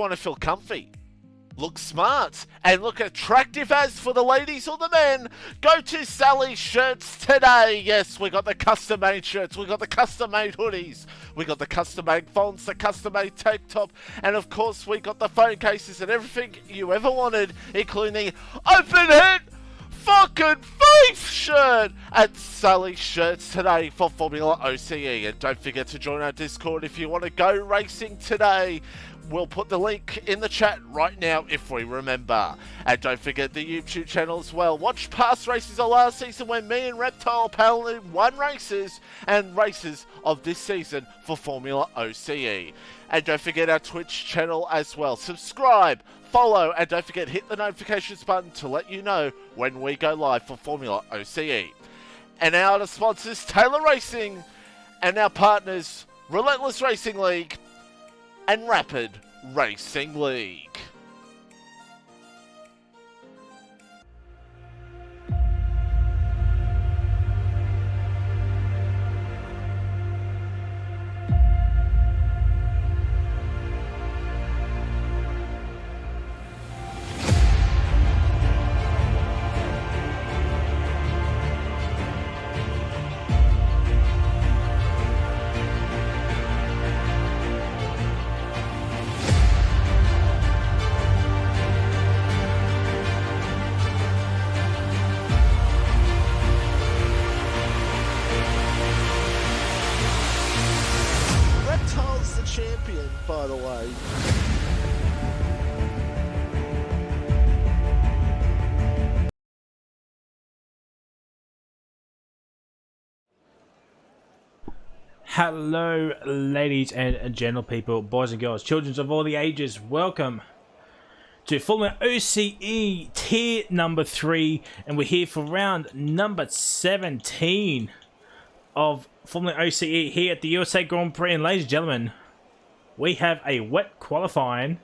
want to feel comfy, look smart, and look attractive as for the ladies or the men, go to Sally's Shirts today. Yes, we got the custom-made shirts, we got the custom-made hoodies, we got the custom-made fonts, the custom-made tank top, and of course we got the phone cases and everything you ever wanted, including the open head fucking faith shirt at Sally's Shirts today for Formula OCE. And don't forget to join our Discord if you want to go racing today. We'll put the link in the chat right now if we remember. And don't forget the YouTube channel as well. Watch past races of last season when me and Reptile paddled won races and races of this season for Formula OCE. And don't forget our Twitch channel as well. Subscribe, follow, and don't forget hit the notifications button to let you know when we go live for Formula OCE. And our other sponsors, Taylor Racing, and our partners, Relentless Racing League and Rapid Racing League. Champion, by the way. Hello, ladies and gentle people, boys and girls, children of all the ages. Welcome to Formula OCE tier number 3, and we're here for round number 17 of Formula OCE here at the USA Grand Prix. And ladies and gentlemen, we have a wet qualifying.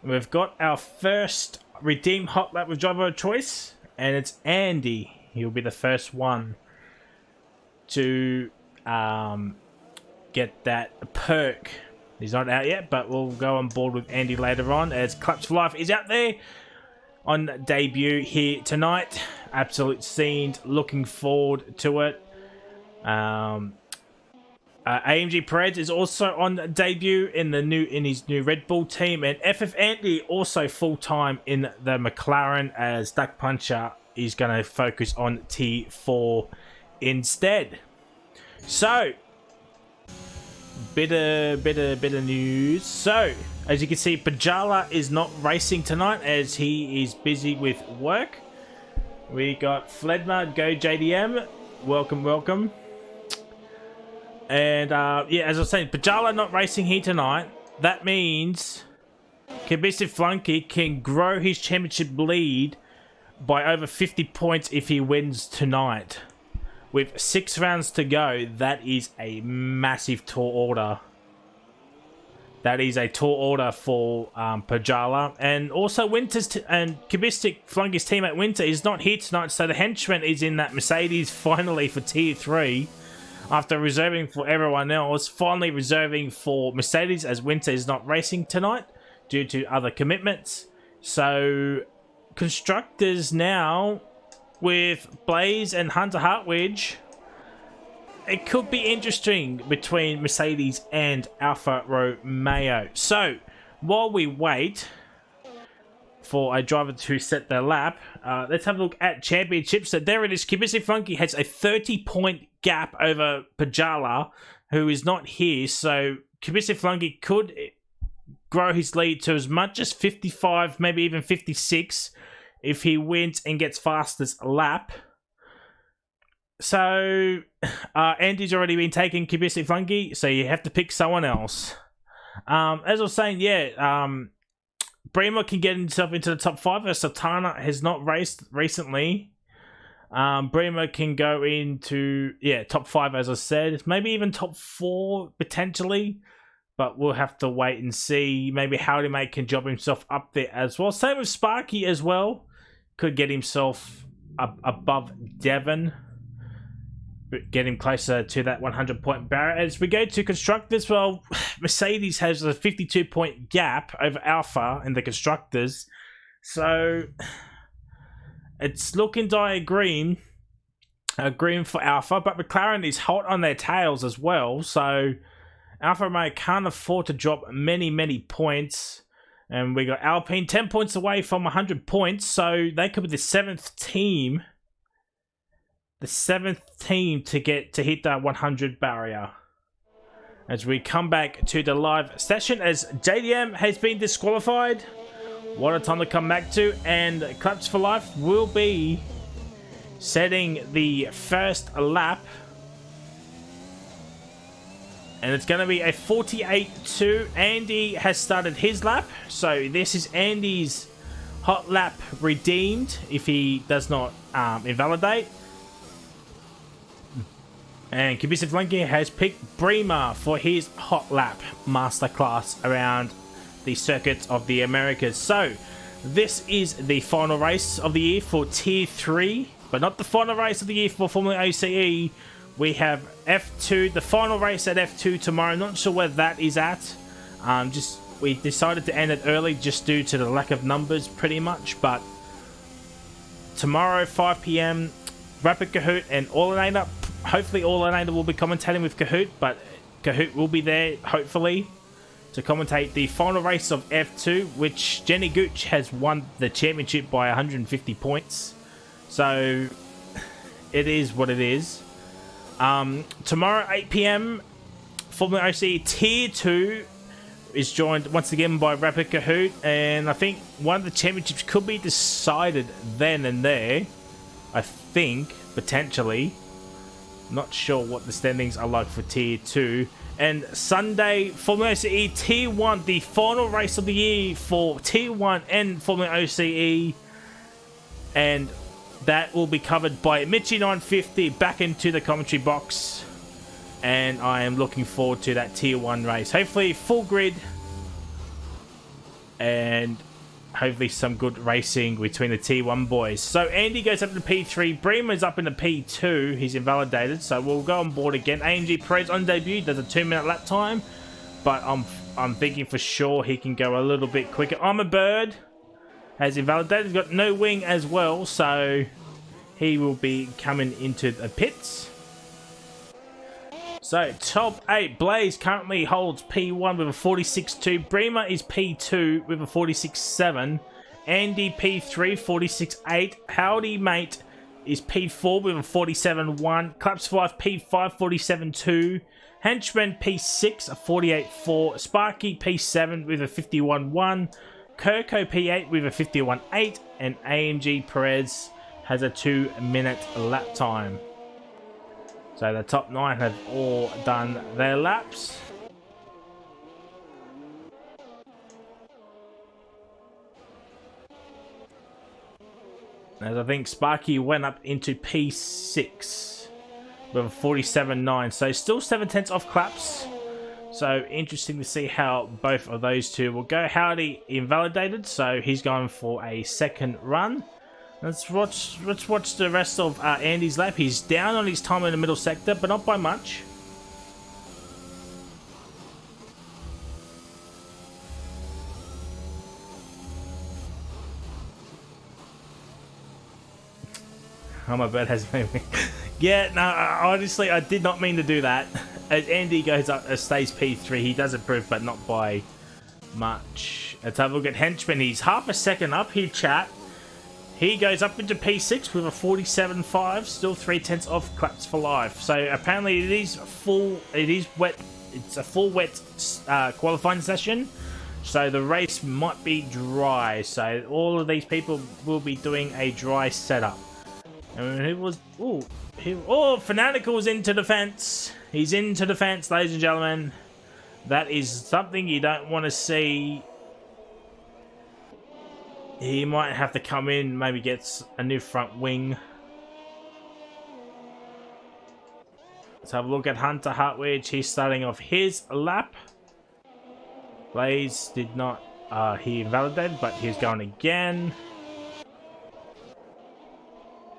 We've got our first redeemed hot lap with driver of choice, and it's Andy. He'll be the first one to get that perk. He's not out yet, but we'll go on board with Andy later on, as Claps for Life is out there on debut here tonight. Absolute scenes, looking forward to it. AMG Perez is also on debut in his new Red Bull team, and FF Andy also full time in the McLaren, as Duck Puncher is going to focus on T4 instead. So, bit of news. So, as you can see, Pajala is not racing tonight as he is busy with work. We got Fledma, go JDM, welcome. And, yeah, as I was saying, Pajala not racing here tonight. That means Kibisi Flunky can grow his championship lead by over 50 points if he wins tonight. With 6 rounds to go, that is a massive tall order. That is a tall order for Pajala. And also, and Kibistic Flunky's teammate Winter is not here tonight, so the henchman is in that Mercedes finally for Tier 3. After reserving for everyone else, finally reserving for Mercedes, as Winter is not racing tonight due to other commitments. So, constructors now with Blaze and Hunter Hartwidge, it could be interesting between Mercedes and Alfa Romeo. So, while we wait for a driver to set their lap, let's have a look at championships. So there it is. Kibisi Funky has a 30-point gap over Pajala, who is not here. So Kibisi Flunky could grow his lead to as much as 55, maybe even 56, if he wins and gets fastest lap. So Andy's already been taking Kibisi Flunky, so you have to pick someone else. As I was saying, yeah, Bremer can get himself into the top 5, as Satana has not raced recently. Bremer can go into, yeah, top 5, as I said. Maybe even top 4, potentially. But we'll have to wait and see. Maybe Howdy Mate can job himself up there as well. Same with Sparky as well. Could get himself up above Devon. Get him closer to that 100-point barrier. As we go to constructors, well, Mercedes has a 52-point gap over Alpha in the constructors. So it's looking dire green for Alpha, but McLaren is hot on their tails as well. So Alfa Romeo can't afford to drop many points. And we got Alpine 10 points away from 100 points, so they could be the seventh team. The seventh team to hit that 100 barrier. As we come back to the live session, as JDM has been disqualified. What a time to come back to, and Claps for Life will be setting the first lap. And it's going to be a 48-2. Andy has started his lap. So this is Andy's hot lap redeemed if he does not invalidate. And Kibisiv Flunky has picked Bremer for his hot lap masterclass around the circuits of the Americas. So this is the final race of the year for Tier 3. But not the final race of the year for FormulaOCE. We have F2, the final race at F2 tomorrow. Not sure where that is at. We decided to end it early just due to the lack of numbers, pretty much. But tomorrow, 5 PM, Rapid Kahoot and Allinator. Hopefully, Allinator will be commentating with Kahoot, but Kahoot will be there, hopefully, to commentate the final race of F2, which Jenny Gooch has won the championship by 150 points. So it is what it is. Tomorrow, 8 PM, FormulaOCE Tier 2 is joined once again by Rapid Kahoot, and I think one of the championships could be decided then and there. I think, potentially. Not sure what the standings are like for Tier 2. And Sunday, FormulaOCE Tier 1, the final race of the year for Tier 1 and FormulaOCE. And that will be covered by Mitchy950 back into the commentary box. And I am looking forward to that Tier 1 race. Hopefully full grid. And hopefully some good racing between the Tier 1 boys. So Andy goes up to P3. Bremer's up into P2. He's invalidated. So we'll go on board again. AMG Perez on debut does a 2-minute lap time. But I'm thinking for sure he can go a little bit quicker. I'm a bird. Has invalidated. He's got no wing as well, so he will be coming into the pits. So top 8, Blaze currently holds P1 with a 46.2. Bremer is P2 with a 46.7. Andy P3 46.8. Howdy Mate is P4 with a 47.1. Claps 5 P5 47.2. Henchman P6 a 48.4. Sparky P7 with a 51.1. Kirko P8 with a 51.8, and AMG Perez has a 2-minute lap time. So the top 9 have all done their laps. As I think Sparky went up into P6 with a 47.9, so still 7/10 off Claps. So interesting to see how both of those two will go. Howdy invalidated, so he's going for a second run. Let's watch the rest of Andy's lap. He's down on his time in the middle sector, but not by much. Oh, my bird has made me. Yeah, no, honestly, I did not mean to do that. As Andy goes up, stays P3, he does improve, but not by much. Let's have a look at Henchman. He's half a second up here, chat. He goes up into P6 with a 47.5, still 3/10 off Claps for Life. So apparently it is wet. It's a full wet qualifying session. So the race might be dry. So all of these people will be doing a dry setup. And it was Fanatical's into the fence. He's into the fence, ladies and gentlemen. That is something you don't want to see. He might have to come in, maybe gets a new front wing. Let's have a look at Hunter Hartwich. He's starting off his lap. Blaze did not, he invalidated, but he's going again.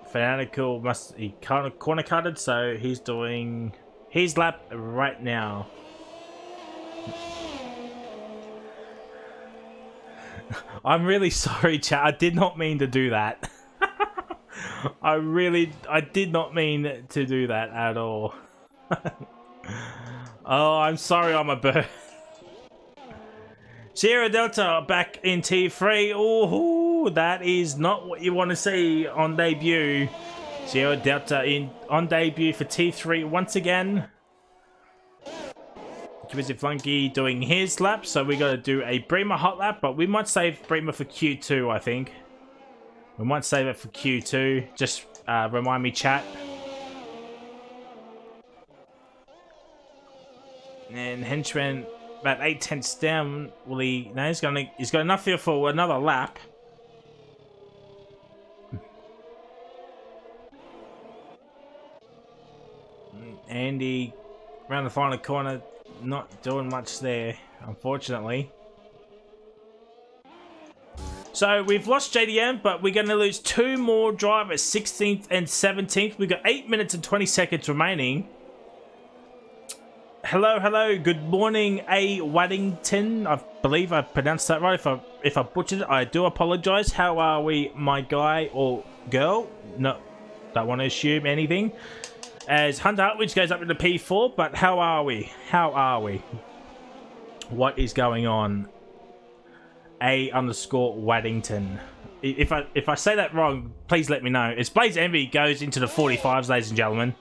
Fanatical he kind of corner cutted, so he's doing his lap right now. I'm really sorry, chat. I did not mean to do that. I did not mean to do that at all. Oh, I'm sorry, I'm a bird. Sierra Delta back in T3. Oh, that is not what you want to see on debut. Sierra Delta on debut for T3 once again. Busy Flunky doing his lap, so we got to do a Bremer hot lap, but we might save Bremer for Q2, I think. We might save it for Q2. Just remind me, chat. And Henchman about 8/10 down. Will he? No, he's got enough here for another lap. Andy around the final corner, not doing much there, unfortunately. So we've lost JDM, but we're going to lose two more drivers, 16th and 17th. We've got 8 minutes and 20 seconds remaining. Hello, good morning, A. Waddington. I believe I pronounced that right. If I butchered it, I do apologize. How are we, my guy or girl? No, don't want to assume anything. As Hunter Hartwich goes up into P4, but how are we? What is going on? A_Waddington. If I say that wrong, please let me know. It's Blaze Envy goes into the 45s, ladies and gentlemen.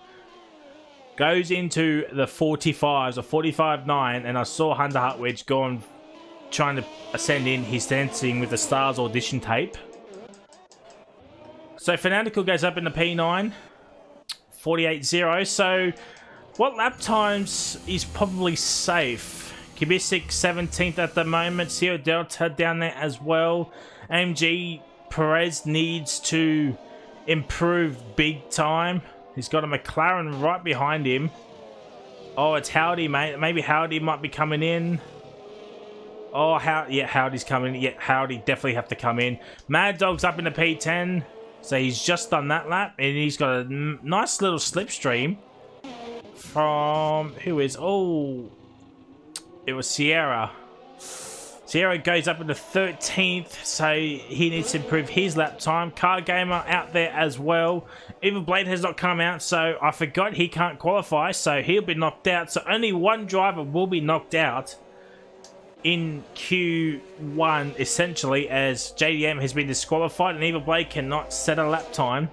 Goes into the 45s, or 45.9, and I saw Hunter Hartwich trying to ascend in. He's dancing with the Stars audition tape. So Fanatical goes up into P9. 48.0. So what lap times is probably safe? Kubisic 17th at the moment. Sierra Delta down there as well. AMG Perez needs to improve big time. He's got a McLaren right behind him. Oh, it's Howdy, mate. Maybe Howdy might be coming in. Oh, yeah, Howdy's coming. Yeah, Howdy definitely have to come in. Mad Dog's up in the P10. So he's just done that lap. And he's got a nice little slipstream from... Who is... Oh... It was Sierra. Sierra goes up into 13th, so he needs to improve his lap time. Car Gamer out there as well. Evil Blade has not come out, so I forgot he can't qualify, so he'll be knocked out. So only one driver will be knocked out in Q1, essentially, as JDM has been disqualified and Evil Blade cannot set a lap time.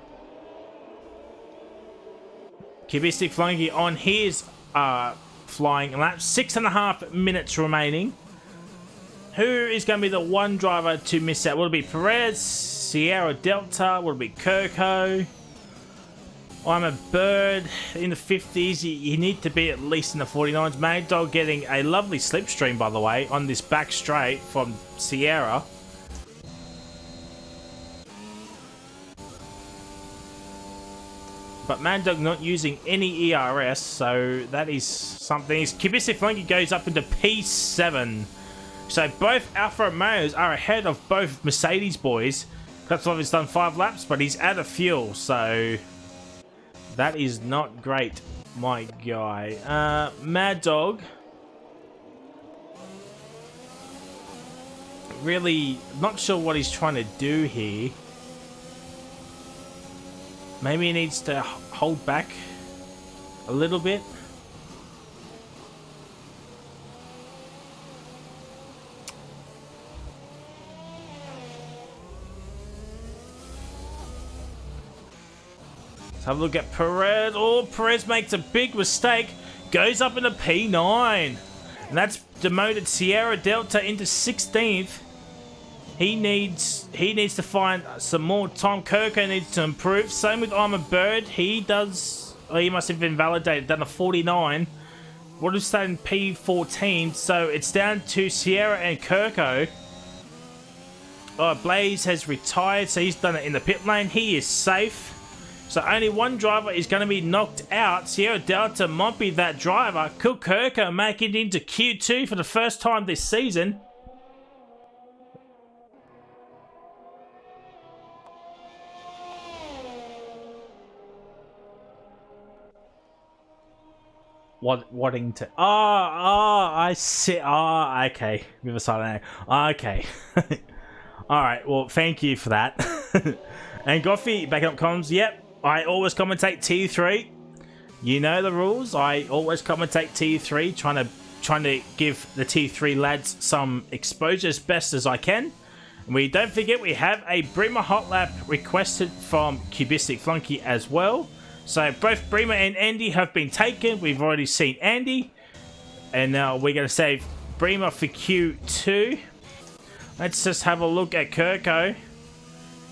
Kubistic Flunky on his flying lap. 6.5 minutes remaining. Who is going to be the one driver to miss out? Will it be Perez, Sierra Delta? Will it be Kirko? I'm a bird in the 50s. You need to be at least in the 49s. Mad Dog getting a lovely slipstream, by the way, on this back straight from Sierra. But Mad Dog not using any ERS, so that is something. Kubisic Flunky goes up into P7. So both Alfa Romeos are ahead of both Mercedes boys. Klepsov has done 5 laps, but he's out of fuel, so that is not great, my guy. Mad Dog. Really not sure what he's trying to do here. Maybe he needs to hold back a little bit. Let's have a look at Perez. Oh, Perez makes a big mistake. Goes up into P9. And that's demoted Sierra Delta into 16th. He needs to find some more time. Kirko needs to improve. Same with I'm a Bird. He does... Oh, he must have been validated. Done a 49. Would have stayed in P14. So it's down to Sierra and Kirko. Oh, Blaze has retired. So he's done it in the pit lane. He is safe. So only one driver is going to be knocked out. Sierra Delta might be that driver. Could Kirko make it into Q2 for the first time this season? Waddington. I see. Oh, okay. With a silent A. Okay. Alright, well, thank you for that. And Goffy, backing up comms, yep. I always commentate T3. You know the rules. I always commentate T3, trying to give the T3 lads some exposure as best as I can. And we don't forget we have a Bremer Hot Lap requested from Cubistic Flunky as well. So both Bremer and Andy have been taken. We've already seen Andy. And now we're going to save Bremer for Q2. Let's just have a look at Kirko.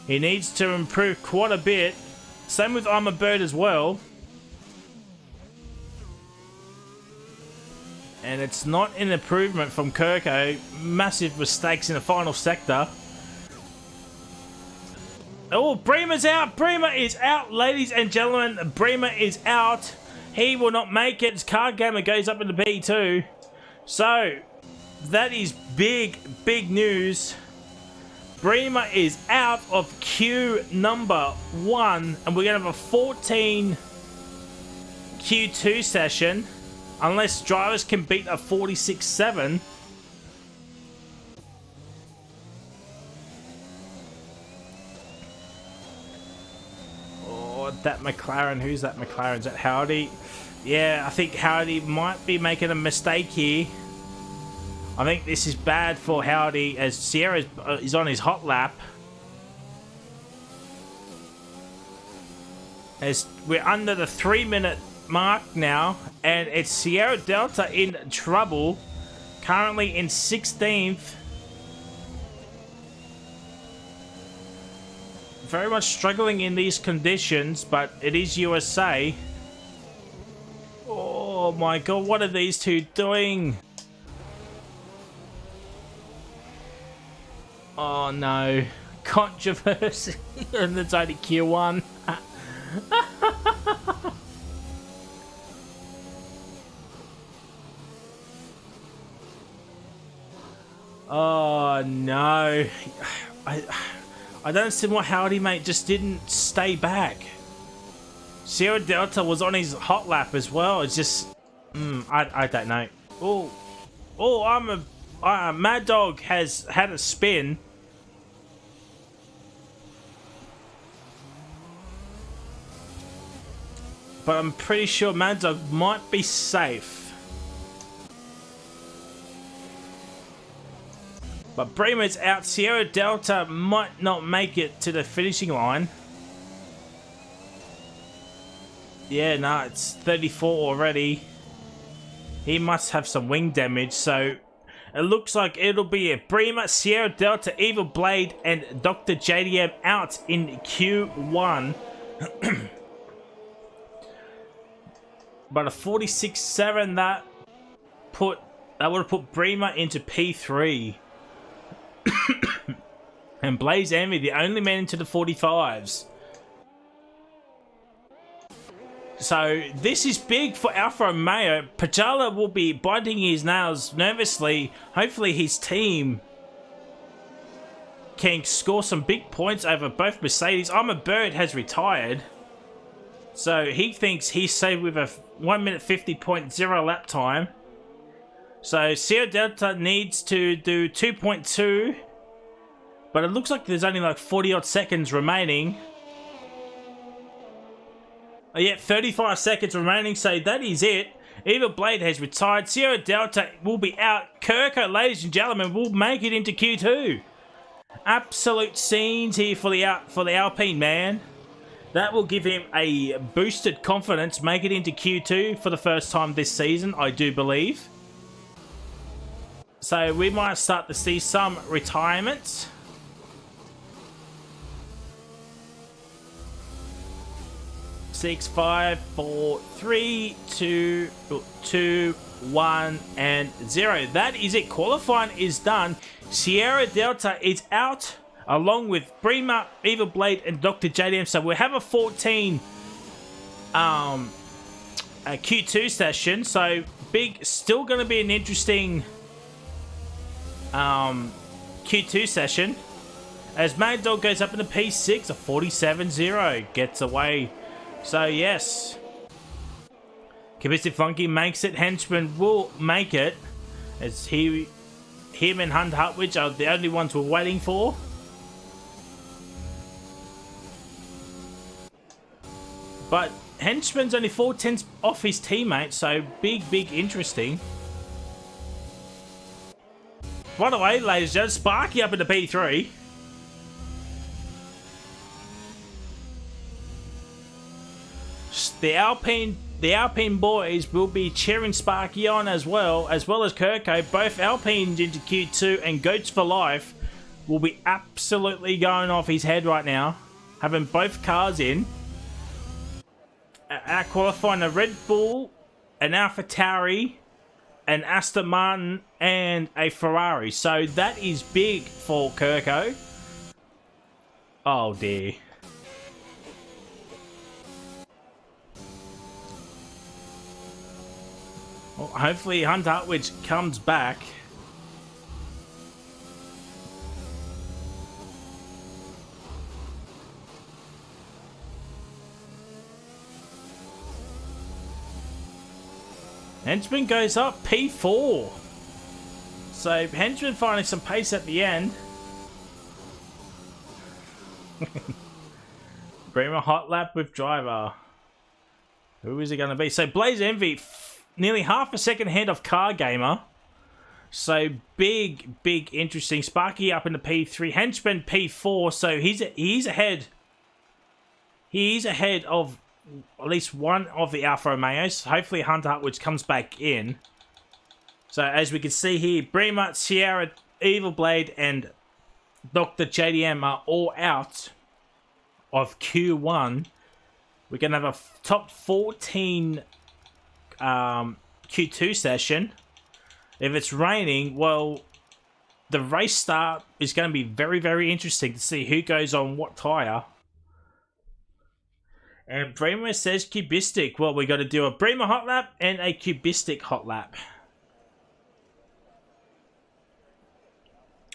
He needs to improve quite a bit. Same with Armor Bird as well. And it's not an improvement from Kirko. Massive mistakes in the final sector. Oh, Bremer's out. Bremer is out, ladies and gentlemen. Bremer is out. He will not make it. His card gamer goes up into B2. So, that is big, big news. Bremer is out of queue number 1. And we're going to have a 14 Q2 session. Unless drivers can beat a 46.7. Oh, that McLaren. Who's that McLaren? Is that Howdy? Yeah, I think Howdy might be making a mistake here. I think this is bad for Howdy as Sierra is on his hot lap. As we're under the 3-minute mark now, and it's Sierra Delta in trouble, currently in 16th. Very much struggling in these conditions, but it is USA. Oh my god, what are these two doing? Oh no, controversy, and it's only Q1. Oh no, I don't understand why Howdy mate just didn't stay back. Sierra Delta was on his hot lap as well. It's just, I don't know. Mad Dog has had a spin. But I'm pretty sure Mad Dog might be safe. But Bremer's out. Sierra Delta might not make it to the finishing line. Yeah, no, it's 34 already. He must have some wing damage, so it looks like it'll be a Bremer, Sierra Delta, Evil Blade, and Dr. JDM out in Q1. But a 46.7 that would have put Bremer into P3. And Blaze Envy, the only man into the 45s. So this is big for Alfa Romeo. Pajala will be biting his nails nervously. Hopefully his team can score some big points over both Mercedes. Armor Bird has retired. So he thinks he's safe with a 1 minute 50.0 lap time. So Sierra Delta needs to do 2.2. But it looks like there's only like 40 odd seconds remaining. Oh yeah, 35 seconds remaining, so that is it. Evil Blade has retired. Sierra Delta will be out. Kirko, ladies and gentlemen, will make it into Q2. Absolute scenes here for the Alpine man. That will give him a boosted confidence, make it into Q2 for the first time this season, I do believe. So we might start to see some retirements. Six, 5, 4, 3, 2, 1, and 0. That is it. Qualifying is done. Sierra Delta is out, along with Bremer, Evil Blade, and Dr. JDM. So we'll have a 14 a Q2 session. So big, still going to be an interesting Q2 session. As Mad Dog goes up into P6, a 47-0 gets away. So yes, Kibistic Flunky makes it. Henchman will make it. As him and Hunter Hutwich are the only ones we're waiting for. But Henchman's only 4/10 off his teammate, so big interesting. By the way, ladies and gentlemen, Sparky up in the P3. The Alpine boys will be cheering Sparky on as well as Kirko. Both Alpines into Q2, and Goats for Life will be absolutely going off his head right now, having both cars in. Out qualifying a Red Bull, an AlphaTauri, an Aston Martin, and a Ferrari. So that is big for Kirko. Oh dear. Well, hopefully Hunter Hutwich comes back. Henchman goes up, P4. So Henchman finding some pace at the end. Bremer hot lap with driver. Who is it going to be? So Blaze Envy, nearly half a second ahead of Car Gamer. So big interesting. Sparky up in the P3. Henchman P4. So he's ahead. He's ahead of at least one of the Alfa Romeos. Hopefully Hunter Hutwich comes back in. So as we can see here, Bremer, Sierra, Evil Blade, and Dr. JDM are all out of Q1. We're going to have a top 14 Q2 session. If it's raining, well, the race start is going to be very interesting to see who goes on what tyre. And Bremer says Cubistic. Well, we got to do a Bremer hot lap and a Cubistic hot lap.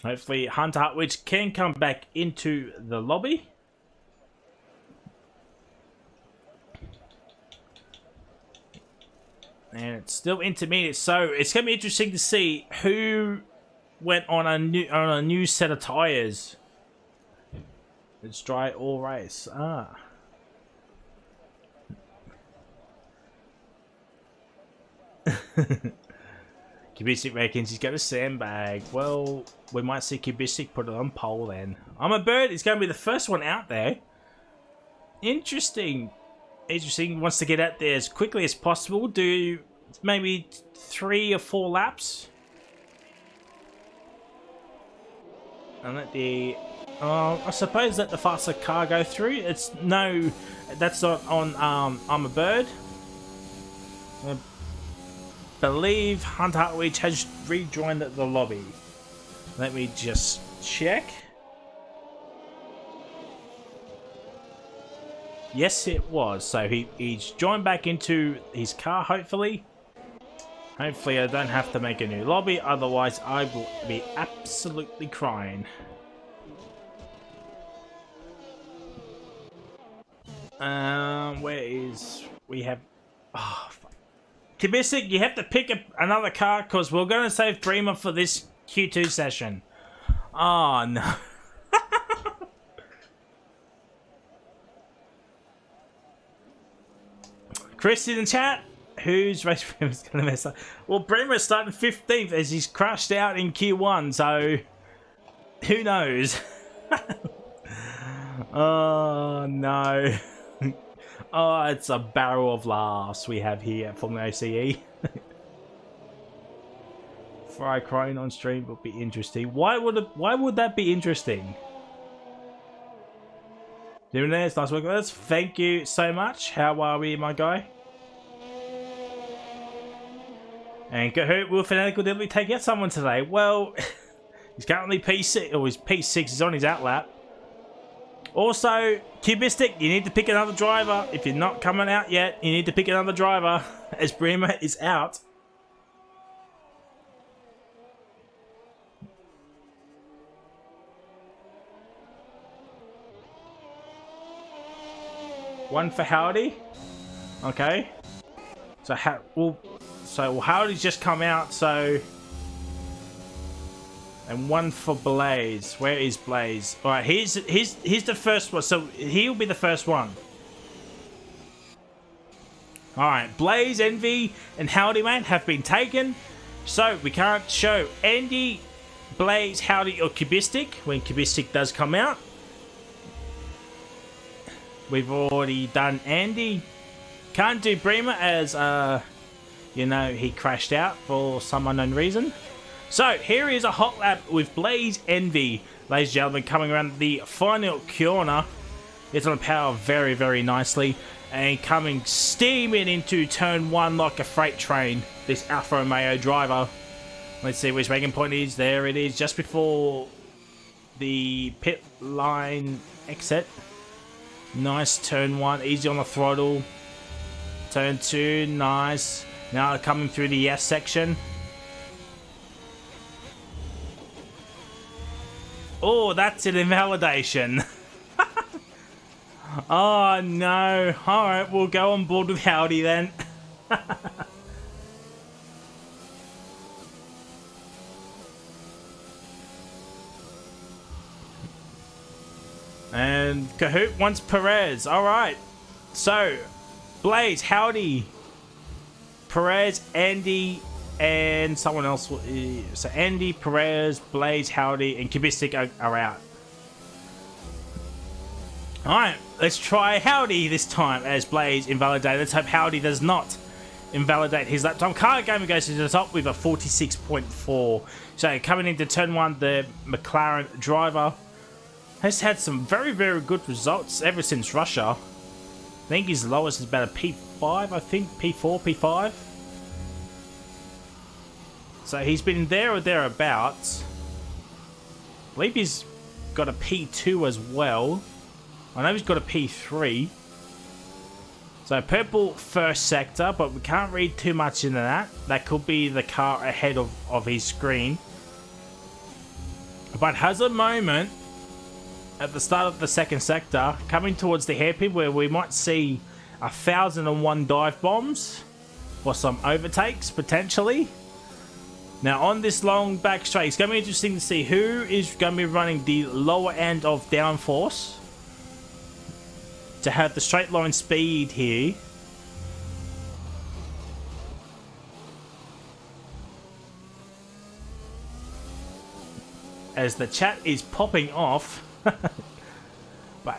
Hopefully Hunter Hutwich can come back into the lobby. And it's still intermediate, so it's going to be interesting to see who went on a new set of tyres. It's dry all race. Cubistic reckons he's got a sandbag. Well, we might see Cubistic put it on pole then. I'm a Bird is going to be the first one out there. Interesting. Wants to get out there as quickly as possible. Do maybe 3 or 4 laps. And let the... I suppose let the faster car go through. It's no... That's not on I'm a Bird. I believe Hunter Hutwich has rejoined the lobby. Let me just check. Yes, it was. So he's joined back into his car, hopefully. Hopefully I don't have to make a new lobby, otherwise I will be absolutely crying. Where is... We have... Oh, fuck. Kibisik, you have to pick another car, because we're going to save Bremer for this Q2 session. Oh, no. Chris in the chat, whose race Bremer's going to mess up? Well, Bremer's starting 15th as he's crashed out in Q1, so who knows? Oh, no. Oh, it's a barrel of laughs we have here at FormulaOCE. Fry crying on stream would be interesting. Why would that be interesting? Jimenez, nice work with us. Thank you so much. How are we, my guy? And Kahoot, will Fanatical Deadly take out someone today? Well, he's currently P6, or his P6 is on his outlap. Also, Cubistic, you need to pick another driver. If you're not coming out yet, you need to pick another driver, as Bremer is out. One for Howdy. Okay. So Hardy's just come out, so... And one for Blaze. Where is Blaze? Alright, here's the first one. So he'll be the first one. Alright, Blaze, Envy, and Howdy Man have been taken. So we can't show Andy, Blaze, Howdy, or Cubistic when Cubistic does come out. We've already done Andy. Can't do Bremer as, you know, he crashed out for some unknown reason. So, here is a hot lap with Blaze Envy. Ladies and gentlemen, coming around the final corner. It's on power very, very nicely. And coming steaming into turn 1 like a freight train. This Alfa Romeo driver. Let's see which braking point is. There it is, just before the pit line exit. Nice turn 1, easy on the throttle. Turn 2, nice. Now coming through the yes section. Oh, that's an invalidation. Oh no. Alright, we'll go on board with Howdy then. And Kahoot wants Perez. Alright. So, Blaze, Howdy, Perez, Andy, and someone else. So Andy, Perez, Blaze, Howdy, and Cubistic are out. Alright, let's try Howdy this time as Blaze invalidated. Let's hope Howdy does not invalidate his lap time. Car Gamer goes to the top with a 46.4. So coming into turn 1, the McLaren driver has had some very, very good results ever since Russia. I think his lowest is about a P5, I think. P4, P5. So he's been there or thereabouts. I believe he's got a P2 as well. I know he's got a P3. So purple first sector, but we can't read too much into that. That could be the car ahead of his screen. But has a moment at the start of the second sector, coming towards the hairpin, where we might see 1,001 dive bombs or some overtakes potentially. Now on this long back straight, it's going to be interesting to see who is going to be running the lower end of downforce to have the straight line speed here. As the chat is popping off.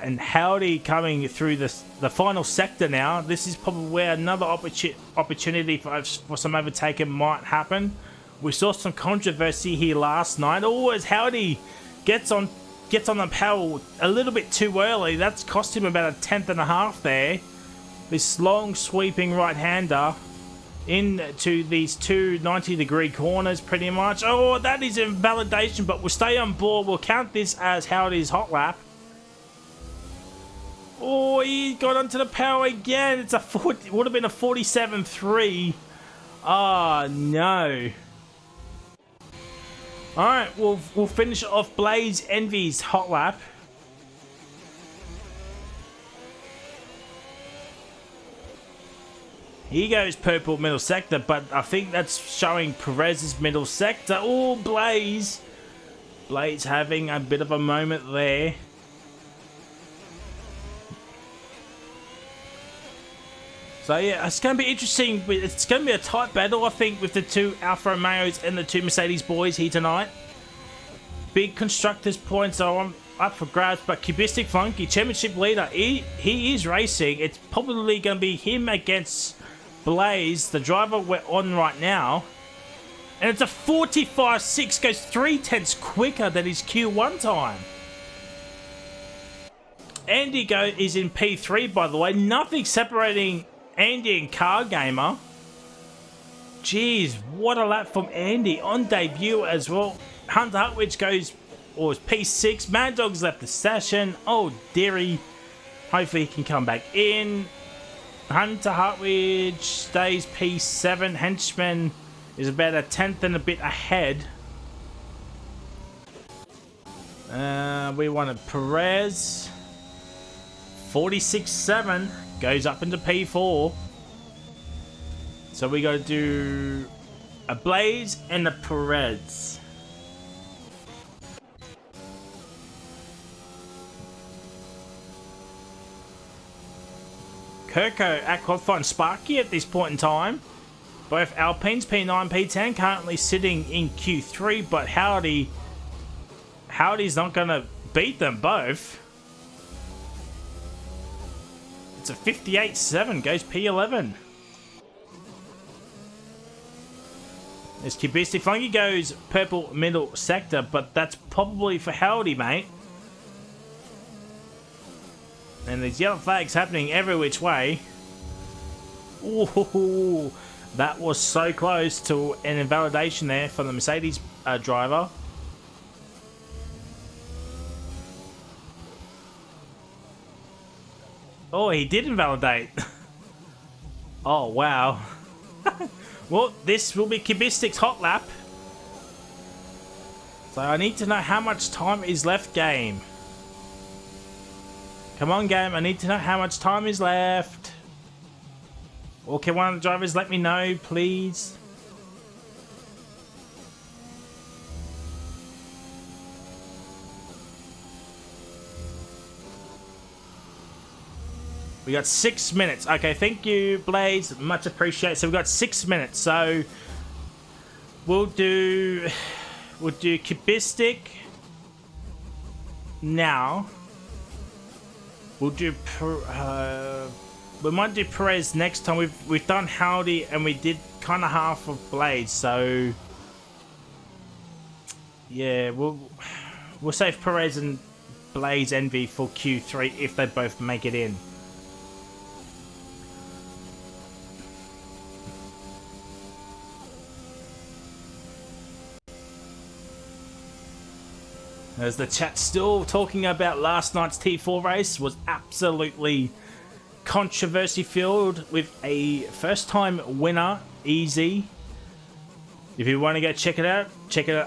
And Howdy coming through the final sector now. This is probably where another opportunity for some overtaking might happen. We saw some controversy here last night. Oh, as Howdy gets on the power a little bit too early. That's cost him about a 10th and a half there. This long sweeping right-hander into these two 90-degree corners pretty much. Oh, that is invalidation, but we'll stay on board. We'll count this as Howdy's hot lap. Oh, he got onto the power again. It's it would have been a 47.3. Oh, no. Alright, we'll finish off Blaze Envy's hot lap. Here goes purple middle sector, but I think that's showing Perez's middle sector. Oh, Blaze. Blaze having a bit of a moment there. So yeah, it's going to be interesting. It's going to be a tight battle, I think, with the two Alfa Romeos and the two Mercedes boys here tonight. Big constructors' points are up for grabs, but Cubistic Flunky, championship leader, he is racing. It's probably going to be him against Blaze, the driver we're on right now. And it's a 45.6, goes 0.3 quicker than his Q1 time. Andy is in P3, by the way. Nothing separating Andy and Car Gamer. Jeez, what a lap from Andy on debut as well. Hunter Hartwich goes, or is P6. Mad Dog's left the session. Oh, dearie. Hopefully he can come back in. Hunter Hartwich stays P7. Henchman is about a 10th and a bit ahead. We wanted Perez. 46.7 goes up into P4. So we got to do a Blaze and a Perez. Kirko at qualifying Sparky at this point in time. Both Alpines, P9, P10, currently sitting in Q3, but Howdy's not going to beat them both. It's a 58.7, goes P11. As Kibistic Flunky goes purple middle sector, but that's probably for Howdy, mate. And there's yellow flags happening every which way. Ooh, that was so close to an invalidation there for the Mercedes driver. Oh, he did invalidate. Oh, wow. Well, this will be Kibistic's hot lap. So I need to know how much time is left, game. Come on, game. I need to know how much time is left. Or can one of the drivers let me know, please? We got 6 minutes. Okay, thank you, Blaze. Much appreciated. So we've got 6 minutes. So we'll do Kibistic now. We'll do we might do Perez next time. We've done Howdy and we did kind of half of Blaze. So yeah, we'll save Perez and Blaze Envy for Q3 if they both make it in. As the chat still talking about last night's T4 race was absolutely controversy filled with a first time winner, Easy. If you want to go check it out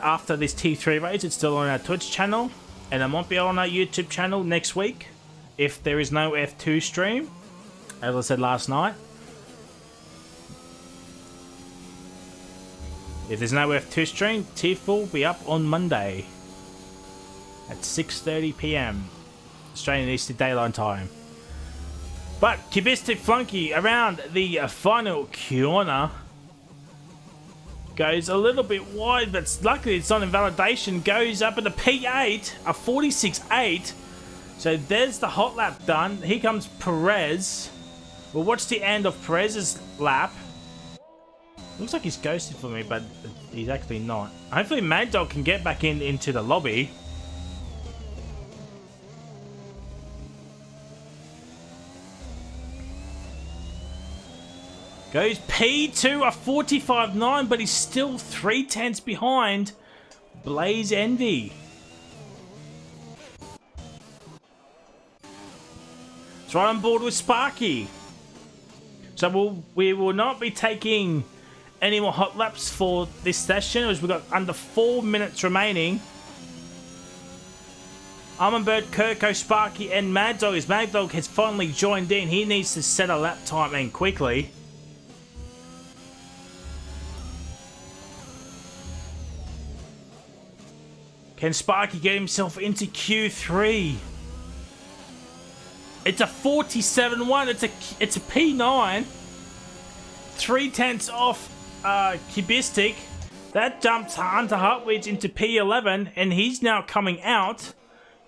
after this T3 race. It's still on our Twitch channel and it might be on our YouTube channel next week if there is no F2 stream, as I said last night. If there's no F2 stream, T4 will be up on Monday at 6:30 PM Australian Eastern Daylight Time. But Kibistic Flunky around the final corner goes a little bit wide, but luckily it's on invalidation. Goes up at a P8, a 46.8. So there's the hot lap done. Here comes Perez. We'll watch the end of Perez's lap. Looks like he's ghosted for me, but he's actually not. Hopefully Mad Dog can get back into the lobby. Goes P2, a 45.9, but he's still 0.3 behind Blaze Envy. It's right on board with Sparky. So we will not be taking any more hot laps for this session, as we've got under 4 minutes remaining. Bird, Kirko, Sparky, and Mad Dog. As Mad Dog has finally joined in, he needs to set a lap time in quickly. Can Sparky get himself into Q3? It's a 47.1. It's a P9. 0.3 off Kibistic. That jumps Hunter Hartwig into P11, and he's now coming out.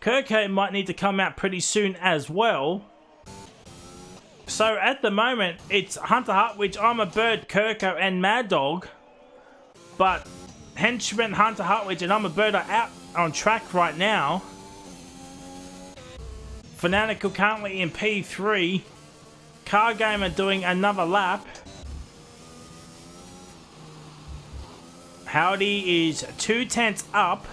Kirko might need to come out pretty soon as well. So at the moment, it's Hunter Hartwig, Bird, Kirko, and Mad Dog. But Henchman, Hunter Hartwig, and Bird are out on track right now. Fanatical currently in P3. Car Gamer doing another lap. Howdy is 0.2 up.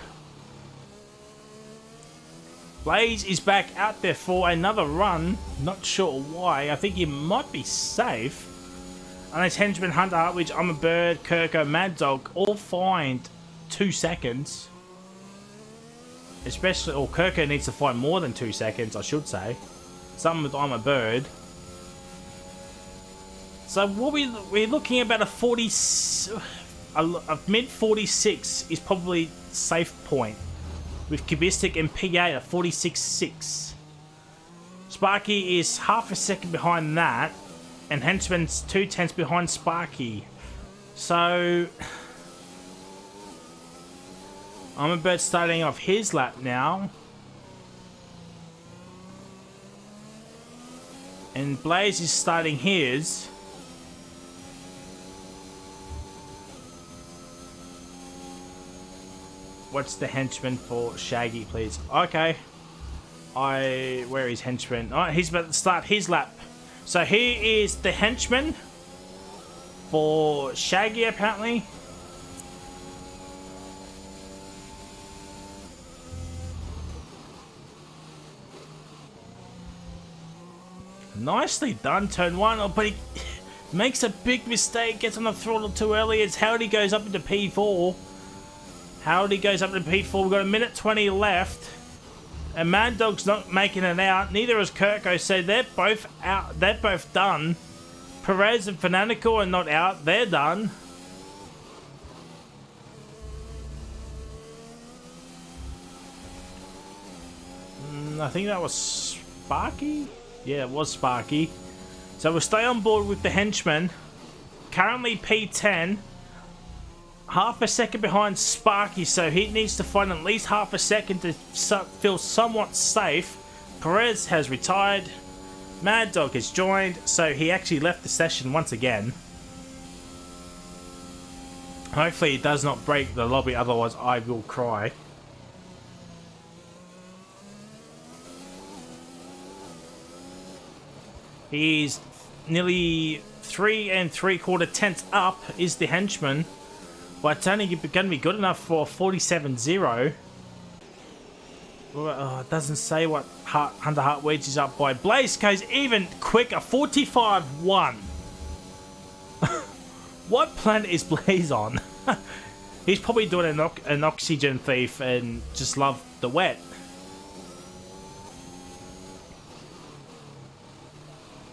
Blaze is back out there for another run. Not sure why. I think he might be safe. Unless Henchman, Hunter Hartwig, Bird, Kirko, Mad Dog all find 2 seconds. Especially, or Kirko needs to find more than 2 seconds, I should say. Something with Bird. So what we're looking at about a 40, a mid 46 is probably safe point. With Cubistic and P8 at 46.6. Sparky is half a second behind that, and Henchman's 2/10 behind Sparky. So I'm about starting off his lap now. And Blaze is starting his. What's the henchman for Shaggy, please? Okay. Where is henchman? Oh, he's about to start his lap. So here is the henchman for Shaggy, apparently. Nicely done, turn one. Oh, but he makes a big mistake, gets on the throttle too early. It's Howdy goes up into P4. Howdy goes up to P4. We've got a minute 20 left. And Mad Dog's not making it out. Neither is Kirko. So they're both out. They're both done. Perez and Fanatical are not out. They're done. I think that was Sparky. Yeah, it was Sparky. So we'll stay on board with the henchman. Currently P10. Half a second behind Sparky, so he needs to find at least half a second to feel somewhat safe. Perez has retired. Mad Dog has joined, so he actually left the session once again. Hopefully he does not break the lobby, otherwise I will cry. He's nearly 3 3/4 tenths up is the henchman. But it's only going to be good enough for 47.0. Oh, it doesn't say what Hunter Hartwedge is up by. Blaze goes even quicker, 45.1. What planet is Blaze on? He's probably doing an oxygen thief and just love the wet.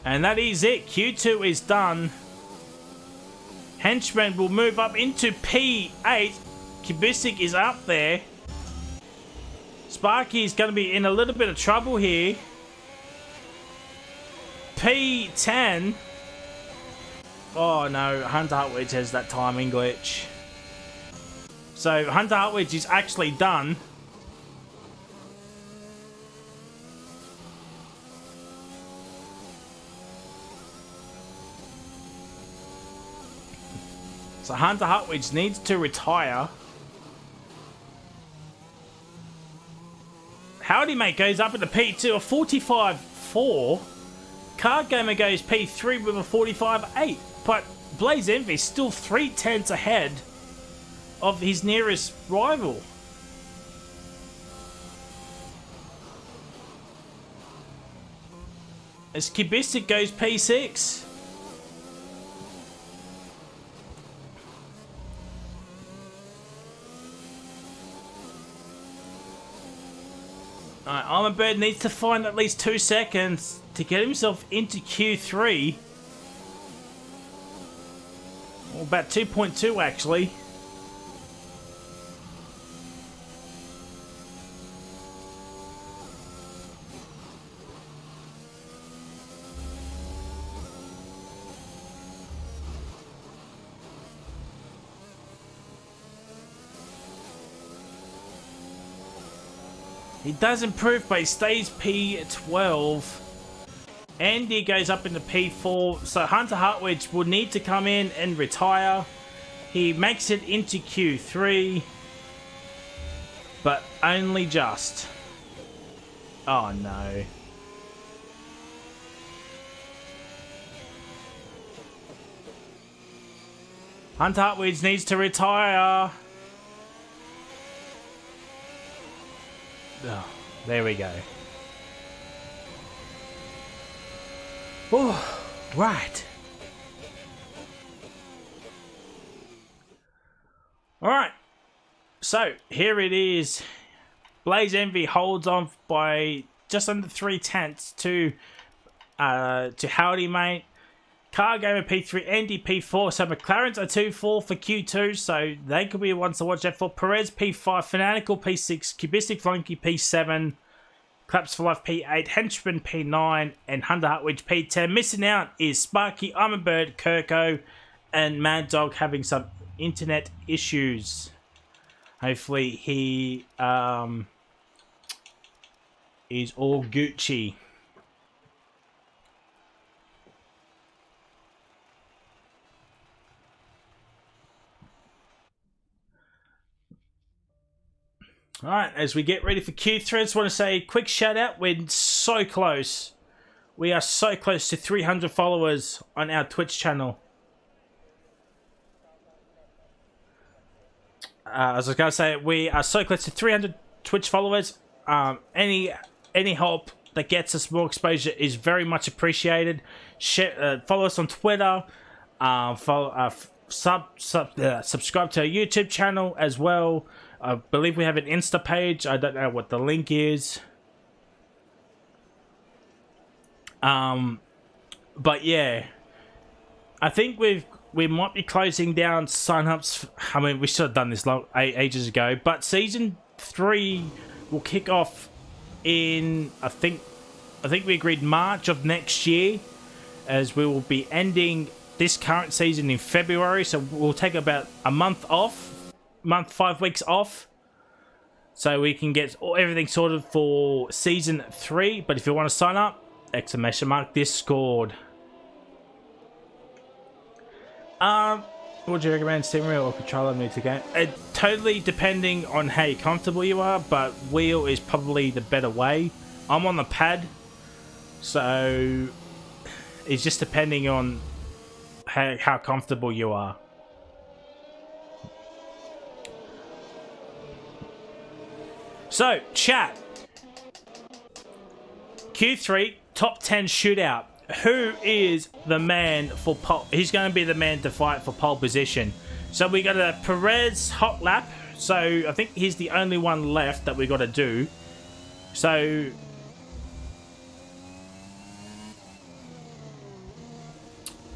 And that is it. Q2 is done. Henchman will move up into P8. Cubistic is up there. Sparky is going to be in a little bit of trouble here. P10. Oh no, Hunter Hartwedge has that timing glitch. So Hunter Hartwedge is actually done. So Hunter Hartwedge needs to retire. Howdy Mate goes up into P2, a 45.4. Card Gamer goes P3 with a 45.8. But Blaze Envy is still 3/10 ahead of his nearest rival. As Cubistic goes P6. Alright, Armor Bird needs to find at least 2 seconds to get himself into Q3. Well, about 2.2 actually. He does improve, but he stays P12. Andy goes up into P4, so Hunter Hartwedge will need to come in and retire. He makes it into Q3, but only just. Oh no. Hunter Hartwedge needs to retire. Oh, there we go. Oh, right. Alright. So, here it is. Blaze Envy holds on by just under 3/10 to Howdy Mate. Car Gamer P3, Andy P4. So McLaren's a 2-4 for Q2, so they could be the ones to watch out for. Perez P5, Fanatical P6, Cubistic Flunky P7, Claps for Life P8, Henchman P9, and Hunter Hartwich P10. Missing out is Sparky, I'm a Bird, Kirko, and Mad Dog having some internet issues. Hopefully he is all Gucci. Alright, as we get ready for Q3, I just want to say a quick shout out. We're so close. We are so close to 300 followers on our Twitch channel. As I was going to say, we are so close to 300 Twitch followers. Any help that gets us more exposure is very much appreciated. Share, follow us on Twitter. Subscribe to our YouTube channel as well. I believe we have an Insta page. I don't know what the link is. But yeah, I think we might be closing down sign-ups. I mean, we should have done this ages ago. But Season 3 will kick off in, I think we agreed March of next year, as we will be ending this current season in February. So we'll take about a month off. 5 weeks off, so we can get everything sorted for Season 3. But if you want to sign up, !Discord. Would you recommend steering wheel or controller move to game? Totally depending on how comfortable you are, but wheel is probably the better way. I'm on the pad, so it's just depending on how comfortable you are. So, chat. Q3 top 10 shootout. Who is the man for pole? He's going to be the man to fight for pole position. So we got a Perez hot lap. So I think he's the only one left that we got to do. So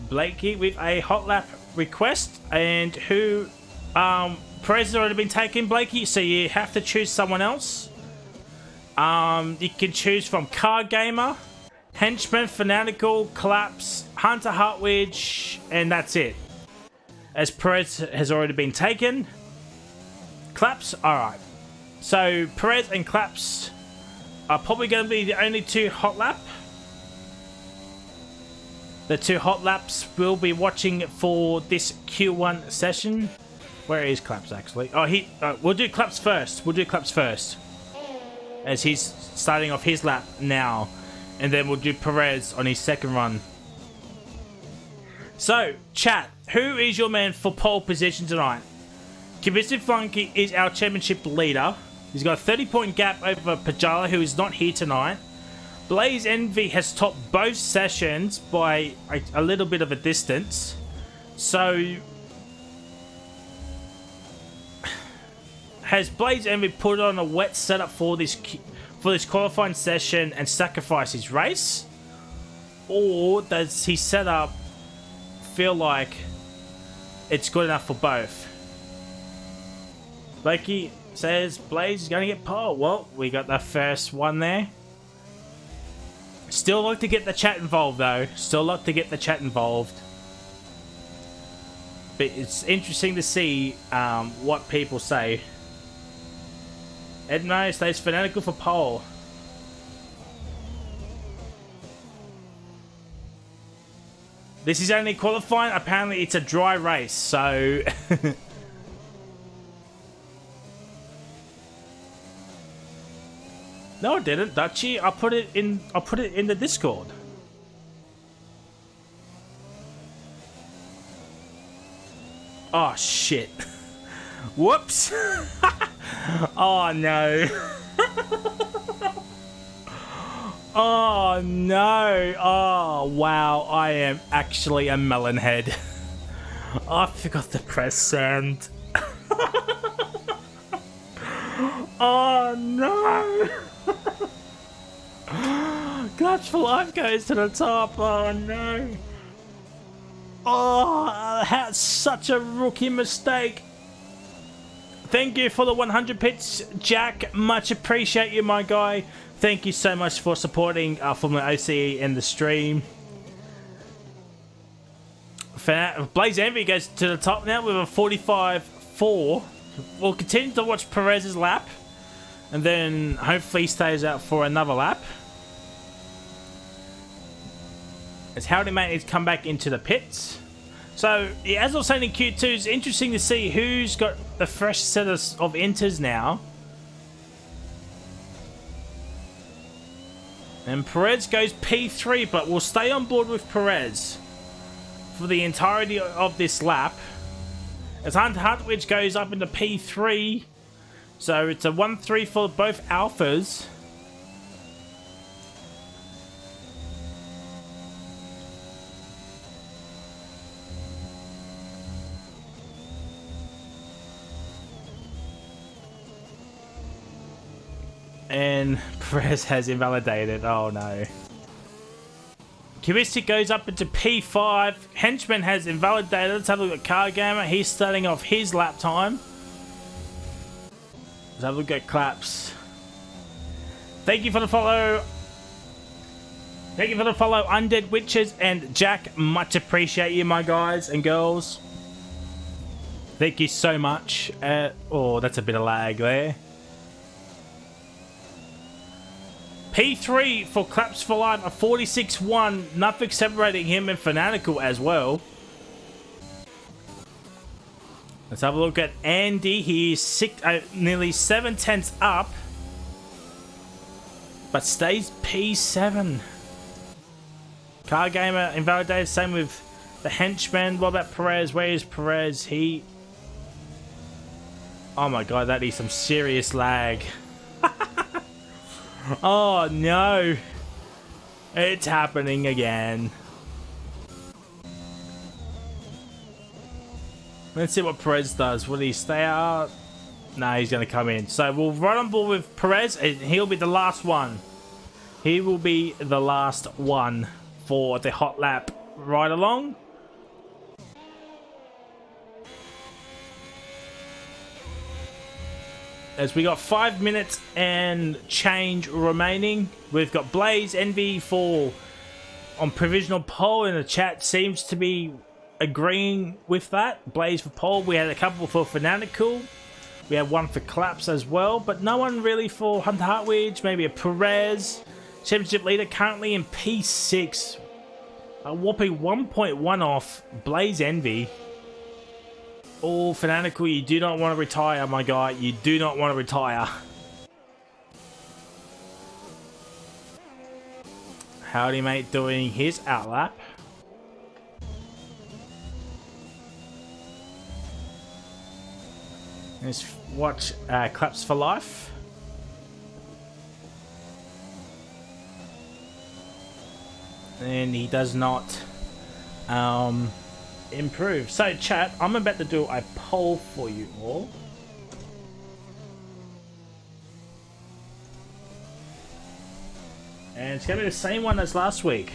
Blakey with a hot lap request, and who Perez has already been taken, Blakey, so you have to choose someone else. You can choose from Car Gamer, Henchman, Fanatical, Collapse, Hunter Hartwich, and that's it. As Perez has already been taken. Claps, alright. So Perez and Claps are probably going to be the only two hot lap. The two hot laps we'll be watching for this Q1 session. Where is Claps actually? Oh, we'll do Claps first. As he's starting off his lap now. And then we'll do Perez on his second run. So, chat, who is your man for pole position tonight? Cubistic Flunky is our championship leader. He's got a 30-point gap over Pajala, who is not here tonight. Blaze Envy has topped both sessions by a little bit of a distance. So, has Blaze Envy put on a wet setup for this qualifying session and sacrifice his race? Or does his setup feel like it's good enough for both? Blakey says Blaze is going to get pole. Well, we got the first one there. Still like to get the chat involved though. But it's interesting to see what people say. Edmo stays Fanatical for pole. This is only qualifying. Apparently it's a dry race, so no, I didn't, Dutchy. I'll put it in the Discord. Oh shit. Whoops. Oh no. Oh no. Oh wow, I am actually a melonhead. I forgot to press send. Oh no. Clutch for Life goes to the top. Oh no. Oh, that's such a rookie mistake. Thank you for the 100 bits, Jack. Much appreciate you, my guy. Thank you so much for supporting FormulaOCE and the stream. Blaze Envy goes to the top now with a 45.4. We'll continue to watch Perez's lap, and then hopefully he stays out for another lap. As Howdy Mate has come back into the pits. So, yeah, as I was saying in Q2, it's interesting to see who's got the fresh set of enters now. And Perez goes P3, but we'll stay on board with Perez for the entirety of this lap. As Hunter Hartwich goes up into P3. So it's a 1-3 for both Alphas. And Perez has invalidated. Oh no. Kubistic goes up into P5. Henchman has invalidated. Let's have a look at Car Gamer. He's starting off his lap time. Let's have a look at Claps. Thank you for the follow. Thank you for the follow, Undead Witches and Jack. Much appreciate you, my guys and girls. Thank you so much. Oh, that's a bit of lag there. P3 for Claps for Life, a 46.1. Nothing separating him and Fanatical as well. Let's have a look at Andy. He's nearly 7/10 up, but stays P7. Car Gamer invalidated. Same with the Henchman. What about Perez? Where is Perez? Oh my god, that is some serious lag. Oh no, it's happening again. Let's see what Perez does. Will he stay out? No, he's going to come in. So we'll run on board with Perez, and he'll be the last one. He will be the last one for the hot lap ride along. As we got 5 minutes and change remaining. We've got Blaze Envy on provisional pole, and the chat seems to be agreeing with that. Blaze for pole. We had a couple for Fanatical. We had one for Claps as well, but no one really for Hunter Hartwich. Maybe a Perez. Championship leader currently in P6. A whopping 1.1 off Blaze Envy. Oh, Fanatical, you do not want to retire, my guy. You do not want to retire. Howdy Mate doing his outlap. Let's watch Claps for Life. And he does not improve. So chat, I'm about to do a poll for you all. And it's going to be the same one as last week.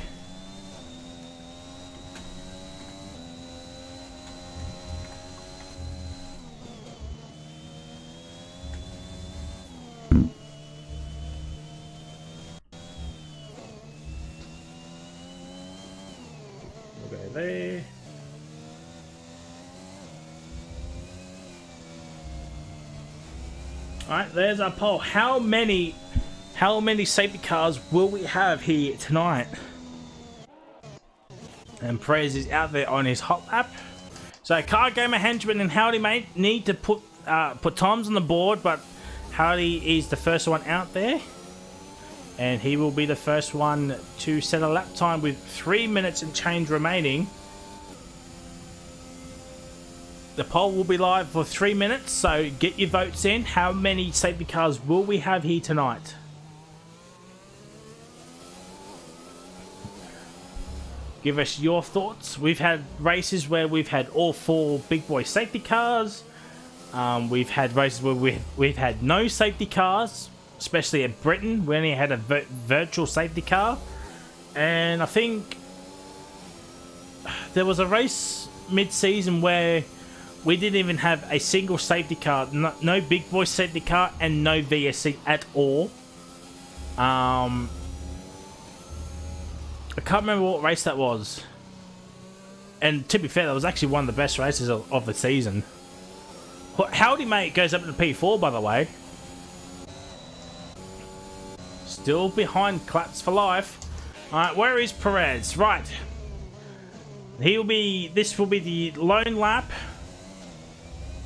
There. Alright, there's our poll. How many safety cars will we have here tonight? And Perez is out there on his hot lap. So Car Gamer, Henchman and Howdy Mate need to put times on the board, but Howdy is the first one out there. And he will be the first one to set a lap time with 3 minutes and change remaining. The poll will be live for 3 minutes, so get your votes in. How many safety cars will we have here tonight? Give us your thoughts. We've had races where we've had all 4 big boy safety cars. We've had races where we've had no safety cars. Especially at Britain, we only had a virtual safety car. And I think there was a race mid-season where we didn't even have a single safety car, no big boy safety car, and no VSC at all. I can't remember what race that was. And to be fair, that was actually one of the best races of the season. Howdy Mate goes up to P4, by the way. Still behind Claps for Life. Alright, where is Perez? Right. This will be the lone lap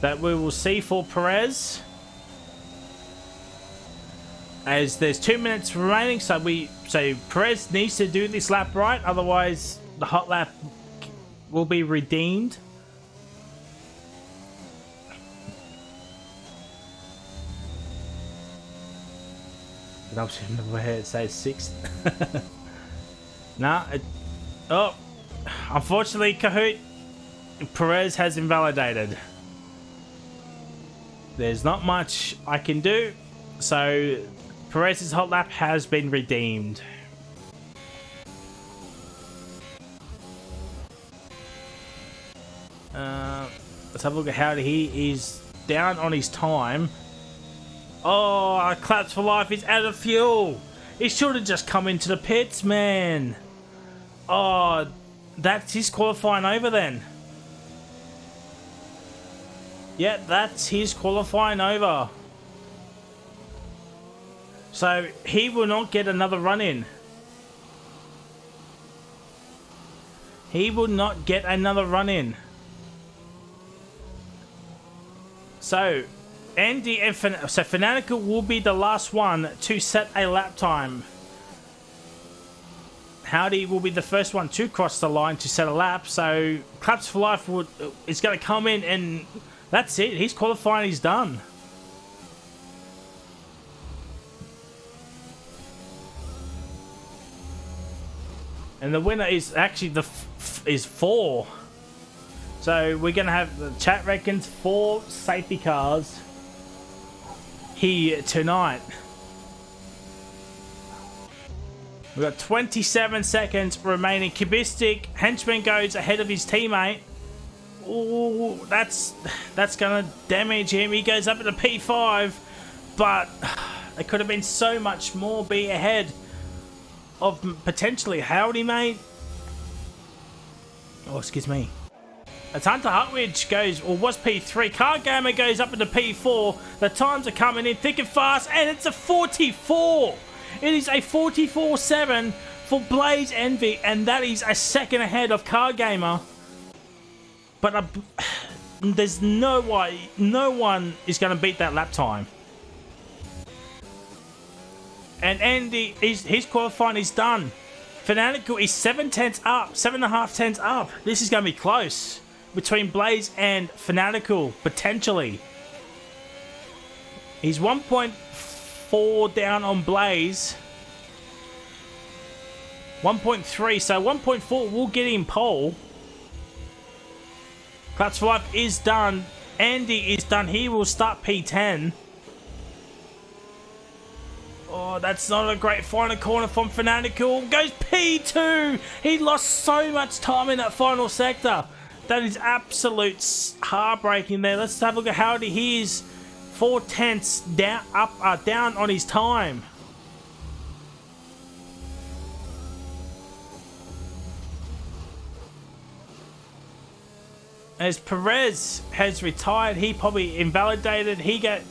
that we will see for Perez. As there's 2 minutes remaining, so Perez needs to do this lap right, otherwise the hot lap will be redeemed. I shouldn't have heard it say 6th. Nah. Oh, unfortunately, Kahoot, Perez has invalidated. There's not much I can do, so Perez's hot lap has been redeemed. Let's have a look at how he is down on his time. Oh, Claps for Life is out of fuel. He should have just come into the pits, man. Oh, that's his qualifying over then. Yeah, that's his qualifying over. So he will not get another run in. He will not get another run in. So Andy and Fanatical will be the last one to set a lap time. Howdy will be the first one to cross the line to set a lap. So Claps for Life is going to come in, and that's it. He's qualifying. He's done. And the winner is actually is 4. So we're going to have, the chat reckons, 4 safety cars here tonight. We've got 27 seconds remaining. Kubistic, Henchman goes ahead of his teammate. Ooh, that's going to damage him. He goes up into P5, but it could have been so much more be ahead of potentially Howdy Mate. Oh, excuse me. As Hunter Hutwidge goes, or was P3, Car Gamer goes up into P4. The times are coming in thick and fast, and it's a 44. It is a 44.7 for Blaze Envy, and that is a second ahead of Car Gamer. But there's no way, no one is going to beat that lap time. And Andy, his qualifying is done. Fanatical is 7 tenths up, 7.5 tenths up. This is going to be close between Blaze and Fanatical, potentially. He's 1.4 down on Blaze. 1.3, so 1.4 will get him pole. Claps for Life is done. Andy is done. He will start P10. Oh, that's not a great final corner from Fanatical. Goes P2. He lost so much time in that final sector. That is absolute heartbreaking there. Let's have a look at Howdy. He is 4 tenths down, down on his time. As Perez has retired, he probably invalidated.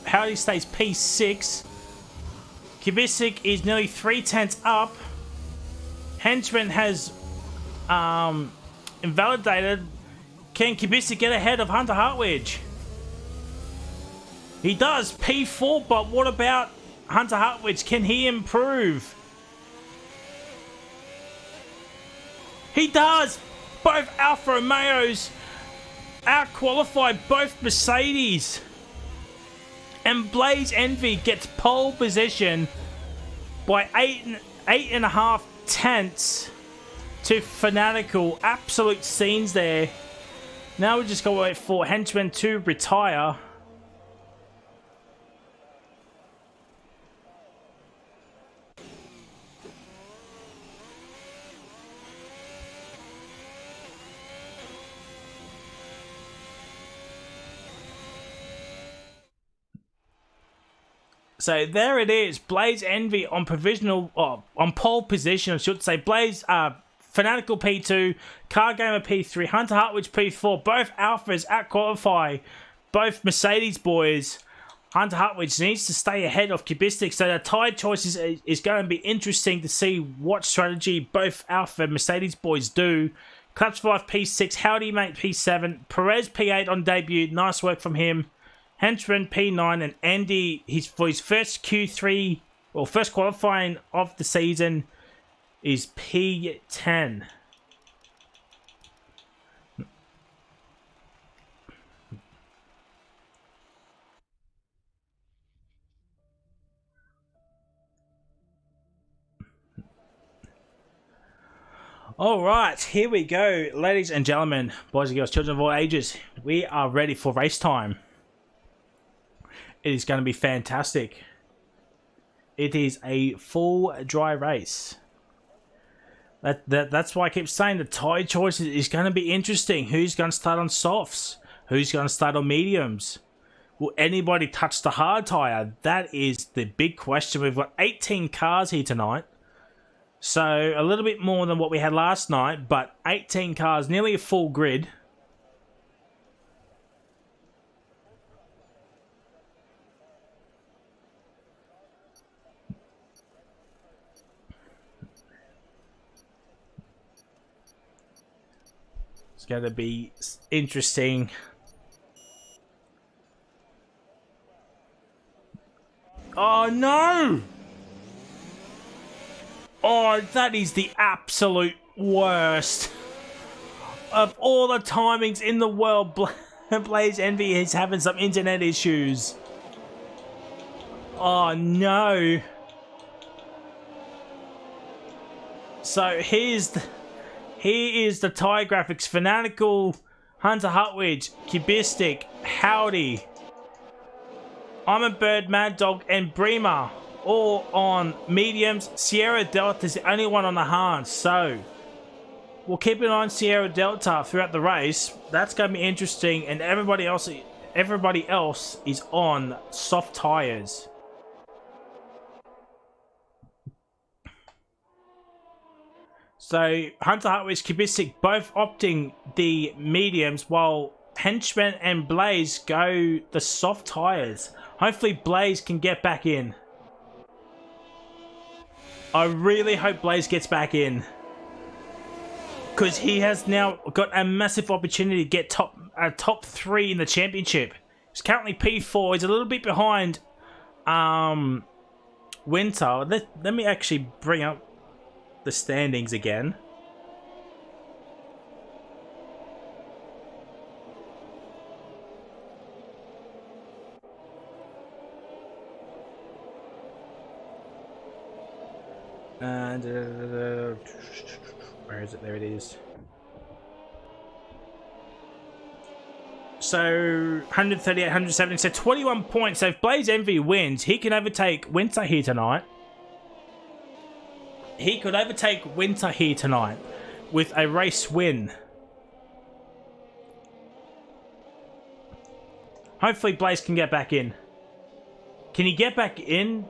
Howdy stays P6. Kubisic is nearly 3 tenths up. Henchman has invalidated. Can Kubisic get ahead of Hunter Hartwidge? He does, P4, but what about Hunter Hartwidge? Can he improve? He does! Both Alfa Romeos out-qualified both Mercedes. And Blaze Envy gets pole position by 8.5 tenths to Fanatical. Absolute scenes there. Now we just got to wait for Henchman to retire. So there it is. Blaze Envy on on pole position, I should say. Blaze, Fanatical P2, Car Gamer P3, Hunter Hartwich P4. Both Alphas out qualify both Mercedes boys. Hunter Hartwich needs to stay ahead of Cubistic, so the tide choices is going to be interesting to see what strategy both Alpha and Mercedes boys do. Claps 5 P6, Howdy Mate P7, Perez P8 on debut, nice work from him. Henchman P9 and Andy, for his first Q3, or first qualifying of the season, is P10. All right, here we go, ladies and gentlemen, boys and girls, children of all ages. We are ready for race time. It is going to be fantastic. It is a full dry race. That's why I keep saying the tyre choice is going to be interesting. Who's going to start on softs? Who's going to start on mediums? Will anybody touch the hard tyre? That is the big question. We've got 18 cars here tonight. So a little bit more than what we had last night, but 18 cars, nearly a full grid. It's going to be interesting. Oh no! Oh, that is the absolute worst. Of all the timings in the world, Blaze Envy is having some internet issues. Oh no. So here is the tyre graphics. Fanatical, Hunter Hartwich, Cubistic, Howdy, I'm a Bird, Mad Dog, and Bremer. All on mediums. Sierra Delta is the only one on the hards. So we'll keep an eye on Sierra Delta throughout the race. That's going to be interesting. And everybody else is on soft tyres. So Hunter Hartwich, Cubistic both opting the mediums, while Henchman and Blaze go the soft tyres. Hopefully Blaze can get back in. I really hope Blaze gets back in, because he has now got a massive opportunity to get top 3 in the championship. He's currently P4. He's a little bit behind Winter. Let me actually bring up the standings again. And where is it? There it is. So 138, 170, so 21 points. So if Blaze Envy wins, he can overtake Winter here tonight. He could overtake Winter here tonight with a race win. Hopefully Blaze can get back in. Can he get back in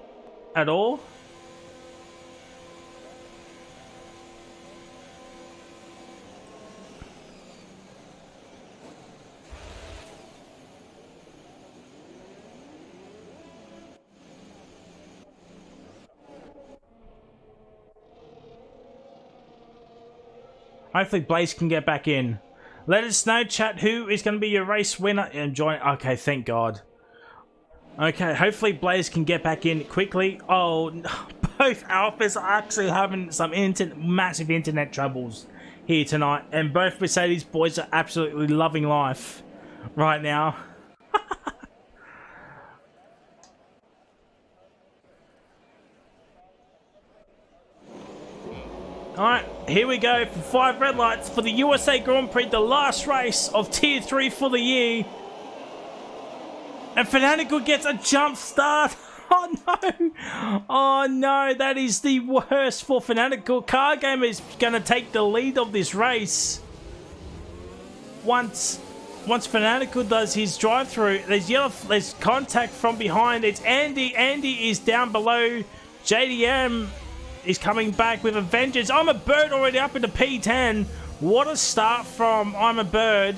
at all? Hopefully Blaze can get back in. Let us know, chat, who is going to be your race winner and join. Okay, thank God. Okay, hopefully Blaze can get back in quickly. Oh, both Alphas are actually having some massive internet troubles here tonight. And both Mercedes boys are absolutely loving life right now. Alright, here we go for 5 red lights for the USA Grand Prix, the last race of Tier 3 for the year. And Fanatical gets a jump start. Oh no! Oh no, that is the worst for Fanatical. Car Gamer is going to take the lead of this race. Once once Fanatical does his drive-through, there's contact from behind. It's Andy. Andy is down below. JDM is coming back with a vengeance. I'm a Bird already up into P10. What a start from I'm a Bird.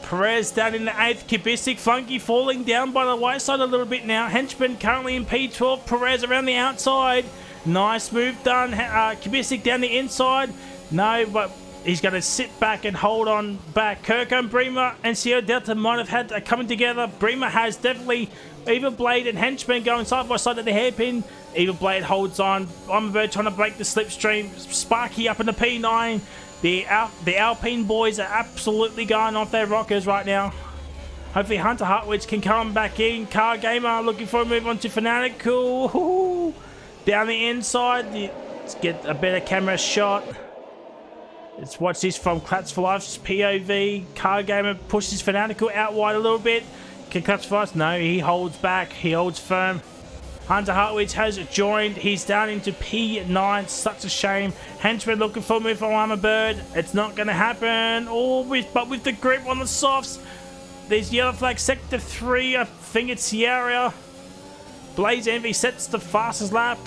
Perez down in the 8th. Kibisic, Flunky falling down by the white side a little bit now. Henchman currently in P12. Perez around the outside. Nice move done. Kibisic down the inside. No, but he's going to sit back and hold on back. Kirkham, Bremer, and Sierra Delta might have had coming together. Bremer has definitely Eva Blade and Henchman going side by side at the hairpin. Eva Blade holds on. I'm a Bird trying to break the slipstream. Sparky up in the P9. The Alpine boys are absolutely going off their rockers right now. Hopefully Hunter Hartwich can come back in. Car Gamer looking for a move on to Fanatical. Ooh. Down the inside. Let's get a better camera shot. Let's watch this from Clats for Life's POV. Car Gamer pushes Fanatical out wide a little bit. Can Clats for Life? No, he holds back. He holds firm. Hunter Hartwich has joined. He's down into P9. Such a shame. Henchman looking for a move from I'm a Bird. It's not going to happen. But with the grip on the softs. There's yellow flag sector 3. I think it's Sierra. Blaze Envy sets the fastest lap.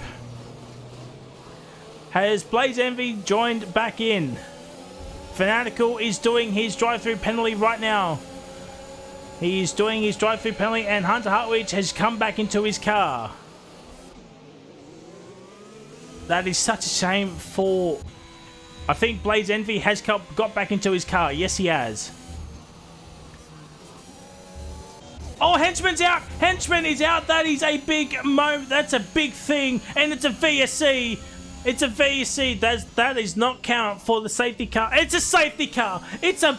Has Blaze Envy joined back in? Fanatical is doing his drive-through penalty right now. He's doing his drive-through penalty and Hunter Hartwich has come back into his car. That is such a shame for... I think Blaze Envy has got back into his car. Yes, he has. Oh, Henchman's out! Henchman is out! That is a big moment. That's a big thing. And it's a VSC. It's a VSC. That is not count for the safety car. It's a safety car. It's a...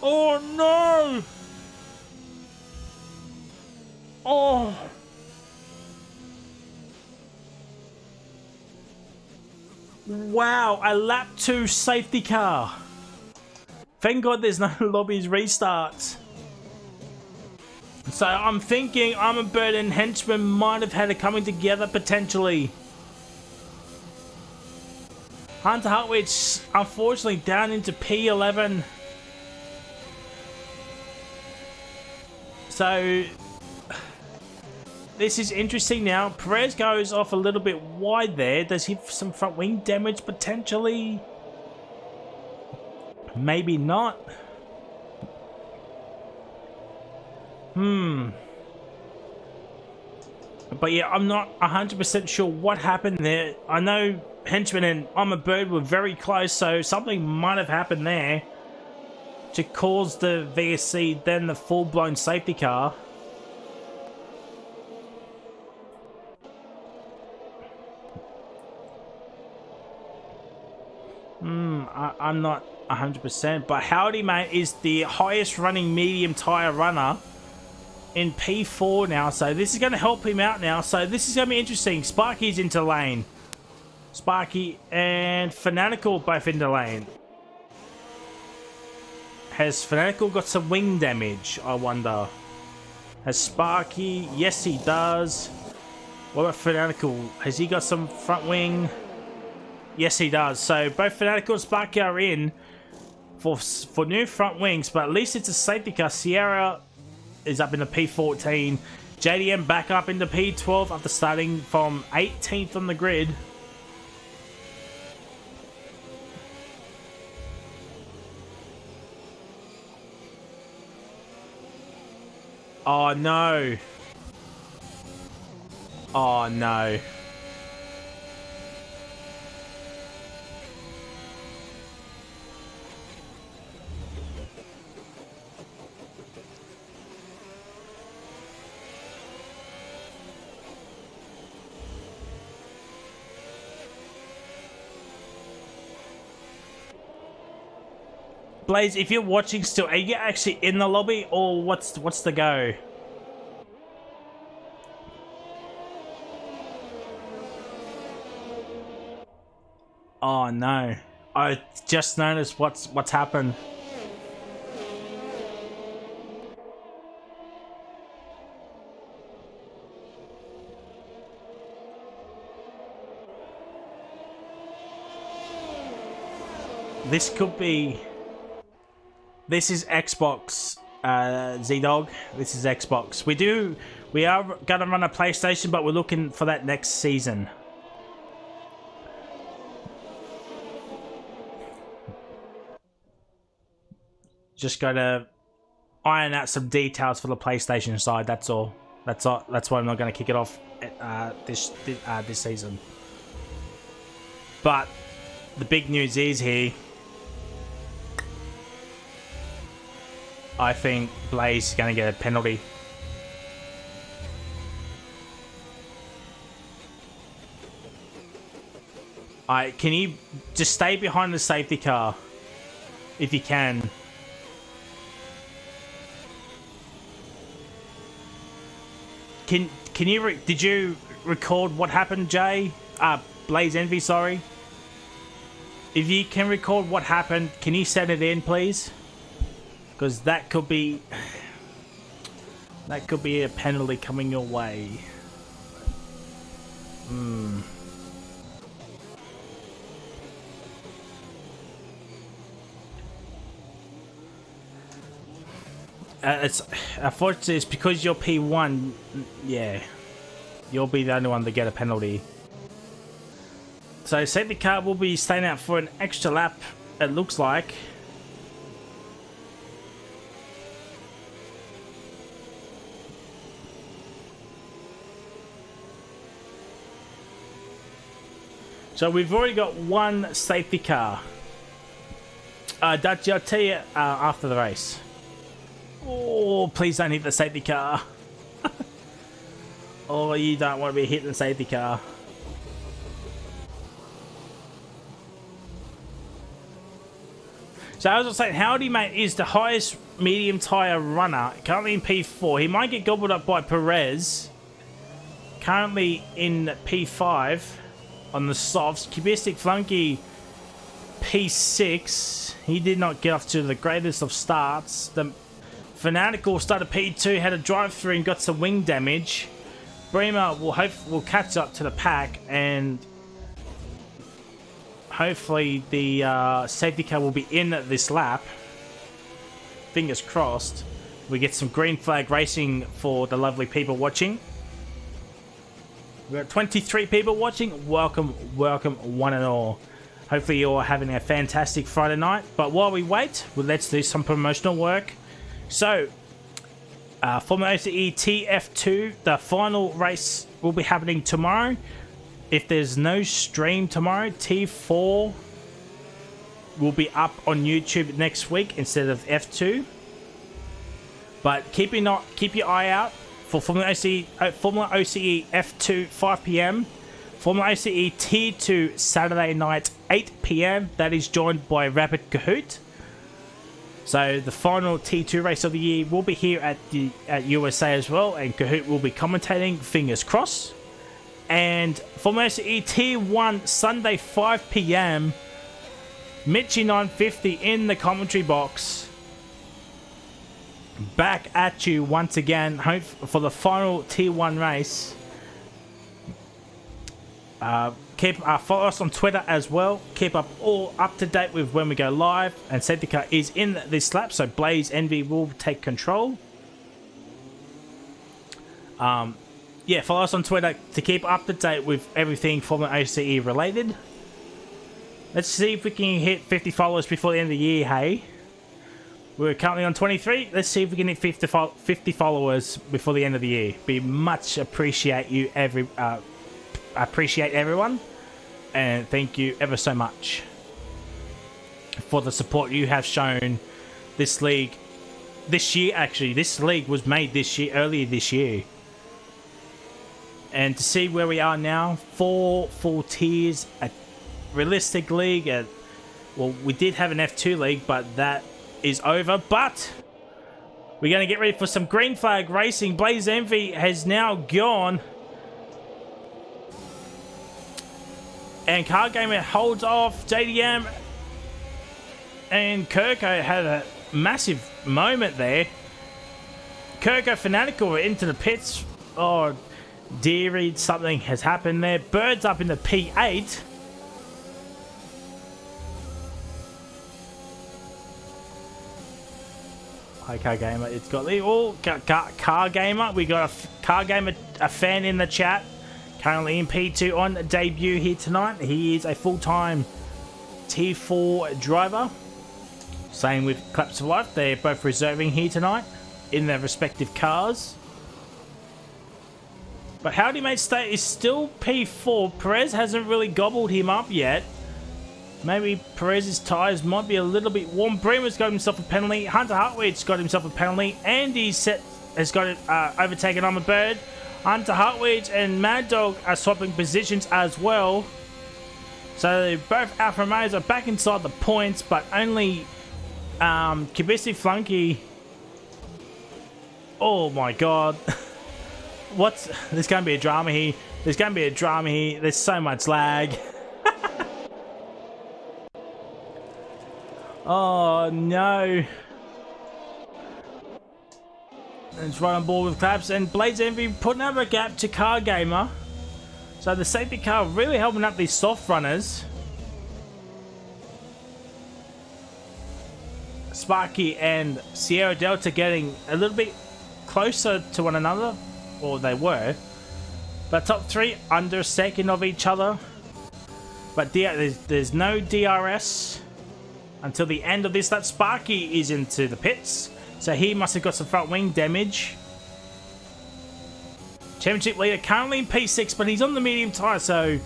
Oh, no! Oh... Wow, a lap 2 safety car. Thank God there's no lobbies restarts. So I'm thinking I'm a Bird and Henchman might have had it coming together potentially. Hunter Hartwich unfortunately down into P11. So this is interesting now. Perez goes off a little bit wide there. Does he have some front wing damage potentially? Maybe not. But yeah, I'm not 100% sure what happened there. I know Henchman and I'm a Bird were very close, so something might have happened there to cause the VSC, then the full-blown safety car. I'm not 100%, but Howdy Mate is the highest running medium tire runner in P4 now, so this is going to help him out now. So this is going to be interesting. Sparky's into lane. Sparky and Fanatical both into lane. Has Fanatical got some wing damage, I wonder? Has Sparky? Yes, he does. What about Fanatical? Has he got some front wing? Yes, he does. So both Fanatical and Sparky are in for new front wings, but at least it's a safety car. Sierra is up in the P14. JDM back up into P12 after starting from 18th on the grid. Oh no. Oh no. Blaze, if you're watching still, are you actually in the lobby or what's the go? Oh no. I just noticed what's happened. this could be... This is Xbox, Z-Dog. This is Xbox. We are going to run a PlayStation, but we're looking for that next season. Just got to iron out some details for the PlayStation side. That's all. That's all. That's why I'm not going to kick it off this season. But the big news is here. I think Blaze is going to get a penalty. Can you just stay behind the safety car if you can? Can you did you record what happened, Jay? Blaze Envy, sorry. If you can record what happened, can you send it in, please? Because that could be a penalty coming your way. It's unfortunately it's because you're P1. Yeah, you'll be the only one to get a penalty. So safety car will be staying out for an extra lap. It looks like. So we've already got one safety car. Dutch, I'll tell you after the race. Oh, please don't hit the safety car. Oh, you don't want to be hitting the safety car. So as I was saying, Howdy Mate is the highest medium tyre runner, currently in P4. He might get gobbled up by Perez, currently in P5 on the softs. Cubistic Flunky, P6. He did not get off to the greatest of starts. The Fanatical started P2, had a drive-through and got some wing damage. Bremer will catch up to the pack, and hopefully the safety car will be in this lap. Fingers crossed. We get some green flag racing for the lovely people watching. We've got 23 people watching. Welcome, welcome one and all. Hopefully you're having a fantastic Friday night. But while we wait, let's do some promotional work. So, FormulaOCE TF2, the final race will be happening tomorrow. If there's no stream tomorrow, T4 will be up on YouTube next week instead of F2. But keep your eye out for FormulaOCE F2 5 PM, FormulaOCE T2 Saturday night 8 PM. That is joined by Rapid Kahoot. So the final T2 race of the year will be here at USA as well, and Kahoot will be commentating. Fingers crossed. And FormulaOCE T1 Sunday 5 PM, Mitchie 950 in the commentary box. Back at you once again, hope for the final T1 race. Follow us on Twitter as well. Keep all up to date with when we go live. And safety car is in this lap, so Blaze Envy will take control. Yeah, follow us on Twitter to keep up to date with everything FormulaOCE related. Let's see if we can hit 50 followers before the end of the year, hey? We're currently on 23. Let's see if we can hit 50 followers before the end of the year. Be much appreciate everyone. And thank you ever so much for the support you have shown this league. This year, actually. This league was made earlier this year. And to see where we are now, 4 full tiers, a realistic league. Well, we did have an F2 league, but that is over. But we're going to get ready for some green flag racing. Blaze Envy has now gone. And Car Gamer holds off JDM. And Kirko had a massive moment there. Kirko Fanatical into the pits. Oh, dearie, something has happened there. Bird's up in the P8. Hi, Car Gamer. It's got oh, Car Gamer. We got a Car Gamer, a fan in the chat. Currently in P2 on debut here tonight. He is a full-time T4 driver. Same with Claps for Life. They're both reserving here tonight in their respective cars. But Howdy Mate State is still P4. Perez hasn't really gobbled him up yet. Maybe Perez's tyres might be a little bit warm. Bremer's got himself a penalty. Hunter Hartwig's got himself a penalty. Andy has got overtaken on the bird. Hunter Hartwig and Mad Dog are swapping positions as well. So both Alfa Romeos are back inside the points, but only Kibisi Flunky. Oh my god. There's going to be a drama here. There's going to be a drama here. There's so much lag. Oh no. And it's right on board with Claps, and Blades Envy putting up a gap to Car Gamer. So the safety car really helping up these soft runners. Sparky and Sierra Delta getting a little bit closer to one another, or they were. But top three under a second of each other. But there's no DRS until the end of this. That Sparky is into the pits, so he must have got some front wing damage. Championship leader currently in P6, but he's on the medium tyre, so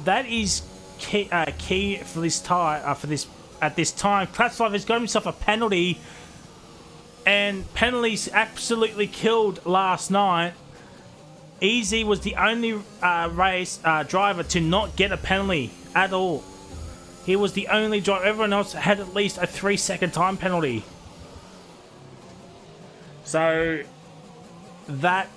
that is key for this tyre. At this time, Claps Life has got himself a penalty, and penalties absolutely killed last night. Easy was the only driver to not get a penalty at all. He was the only driver. Everyone else had at least a 3-second time penalty. So that...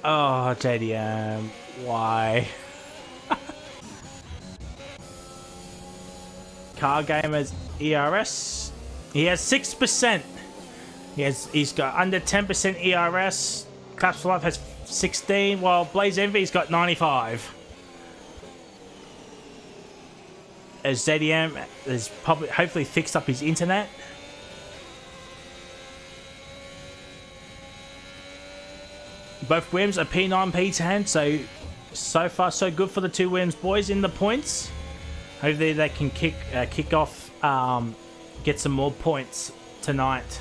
Oh, JDM. Why? Car Gamer's ERS. He has 6%. He's got under 10% ERS. Claps for Life has 16, while Blaze Envy's got 95. As ZDM has probably hopefully fixed up his internet. Both Williams are P9, P10, so far so good for the two Williams boys in the points. Hopefully they can kick off, get some more points tonight.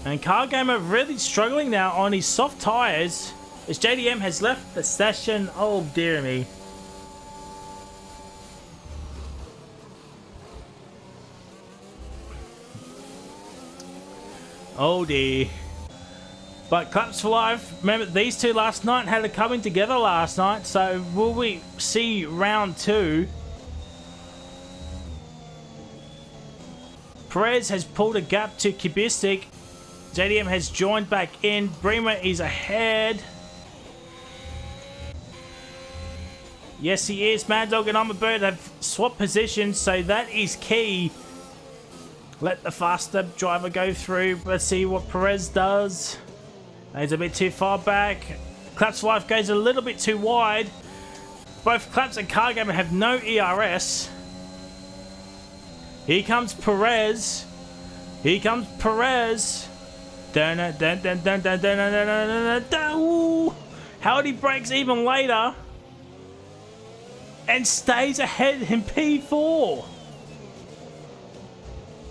And Car Gamer really struggling now on his soft tyres as JDM has left the session. Oh dear me. Oh dear. But Claps for Life, remember these two last night had a coming together last night, so will we see round 2? Perez has pulled a gap to Kubistic. JDM has joined back in. Bremer is ahead. Yes, he is. Mad Dog and I'm a Bird have swapped positions, so that is key. Let the faster driver go through. Let's see what Perez does. He's a bit too far back. Claps for Life goes a little bit too wide. Both Claps and Car Gamer have no ERS. Here comes Perez. Here comes Perez. Howdy breaks even later and stays ahead in P4.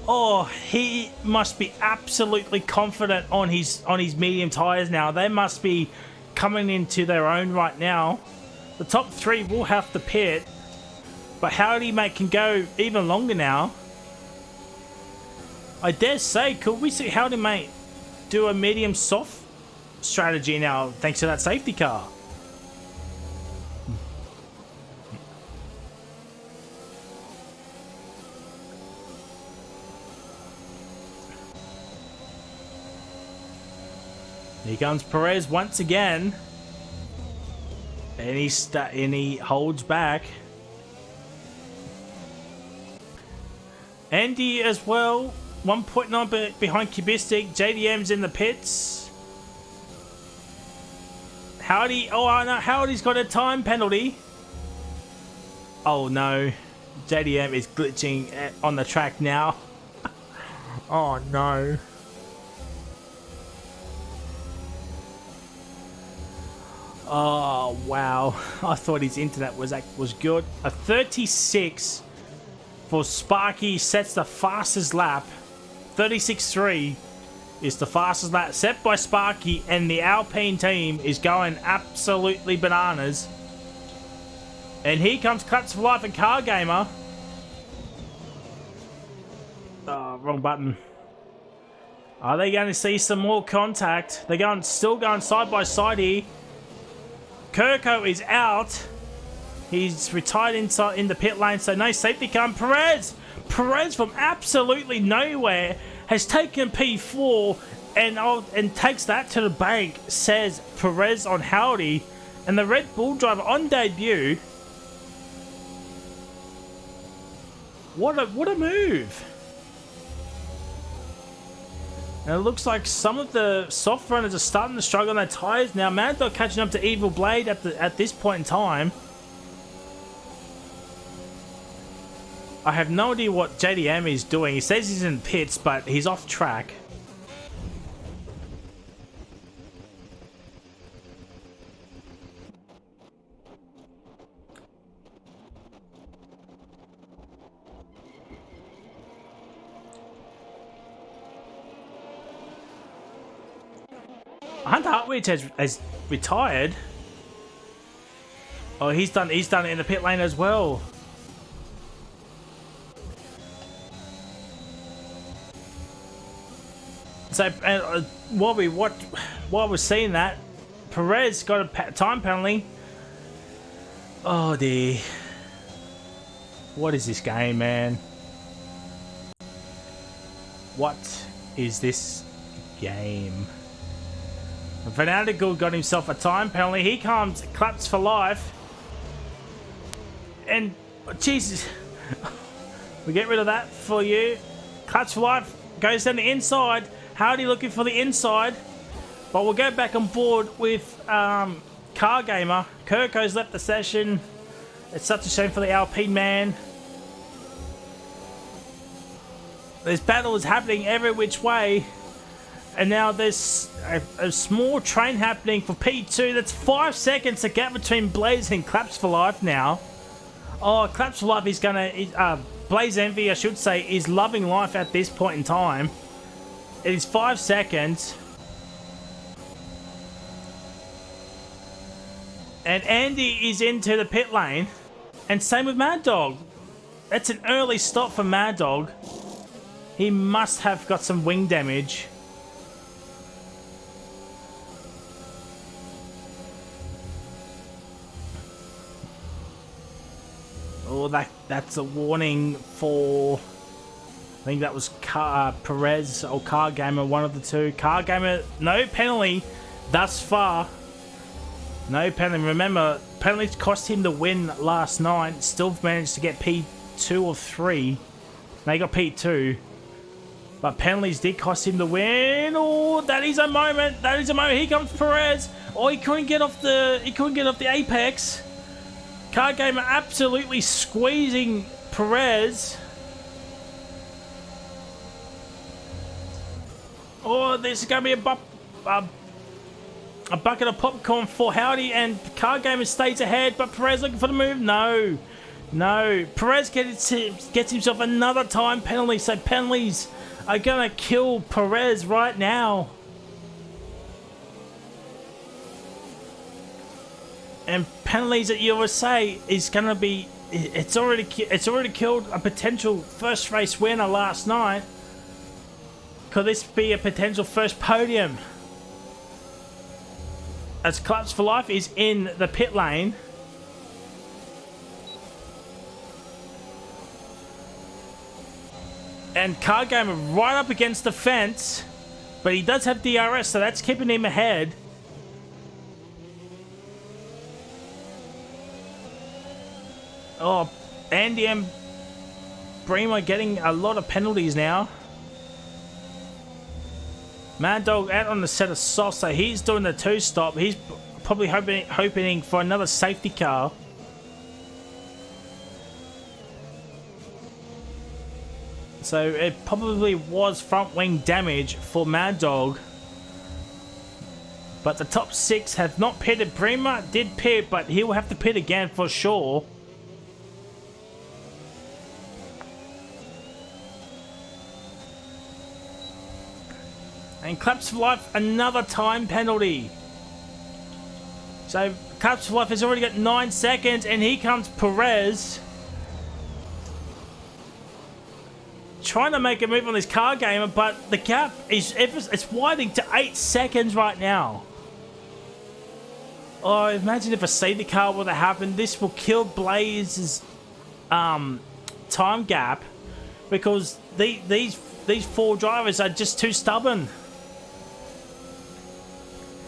Oh, he must be absolutely confident on his medium tyres now. They must be coming into their own right now. The top 3 will have to pit, but Howdy Mate can go even longer now. I dare say, could we see Howdy Mate do a medium soft strategy now thanks to that safety car? Here comes Perez once again, and he holds back. Andy as well, 1.9 behind Kubistic. JDM's in the pits. Howdy, oh no, Howdy's got a time penalty. Oh no, JDM is glitching on the track now. Oh no. Oh wow. I thought his internet was good. A 36 for Sparky sets the fastest lap. 36.3 is the fastest lap set by Sparky, and the Alpine team is going absolutely bananas. And here comes Clutch for Life and Car Gamer. Oh, wrong button. Are they going to see some more contact? They're still going side by side here. Kirko is out. He's retired inside in the pit lane, so no safety car. Perez from absolutely nowhere has taken P4 and takes that to the bank, says Perez on Howdy. And the Red Bull driver on debut. What a move. And it looks like some of the soft runners are starting to struggle on their tyres now. Mad Dog catching up to Evil Blade at this point in time. I have no idea what JDM is doing. He says he's in pits, but he's off track. Hunter Hartwich has retired. Oh, he's done it in the pit lane as well. So while we're seeing that, Perez got a time penalty. Oh dear. What is this game, man? What is this game? Fanatical got himself a time penalty. Here comes Claps for Life. And, Jesus. We get rid of that for you. Claps for Life goes down the inside. Howdy looking for the inside. But we'll go back on board with Car Gamer. Kirko's left the session. It's such a shame for the Alpine man. There's battles happening every which way. And now there's a small train happening for P2. That's 5 seconds, the gap between Blaze and Claps for Life now. Oh, Claps for Life is going to... Blaze Envy, I should say, is loving life at this point in time. It is 5 seconds. And Andy is into the pit lane. And same with Mad Dog. That's an early stop for Mad Dog. He must have got some wing damage. Oh, that's a warning for... I think that was Perez or Car Gamer, one of the two. Car Gamer, no penalty thus far. No penalty. Remember, penalties cost him the win last night. Still managed to get P2 or 3. They got P2. But penalties did cost him the win. Oh, that is a moment. That is a moment. Here comes Perez. Oh, he couldn't get off the apex. Car Gamer absolutely squeezing Perez. Oh, this is going to be a bucket of popcorn for Howdy, and Car Gamer stays ahead, but Perez looking for the move. No. Perez gets himself another time penalty, so penalties are going to kill Perez right now. And penalties at USA is going to be... It's already killed a potential first race winner last night. Could this be a potential first podium? As Claps for Life is in the pit lane. And Car Gamer right up against the fence. But he does have DRS, so that's keeping him ahead. Oh, Andy and Bremer getting a lot of penalties now. Mad Dog out on the set of soft, so he's doing the 2-stop. He's probably hoping for another safety car. So it probably was front wing damage for Mad Dog. But the top 6 have not pitted. Prima did pit, but he will have to pit again for sure. And Claps for Life, another time penalty. So Claps for Life has already got 9 seconds, and here comes Perez. Trying to make a move on this car gamer, but the gap is it's widening to 8 seconds right now. Oh, imagine if a safety car would have happened. This will kill Blaze's time gap, because these 4 drivers are just too stubborn.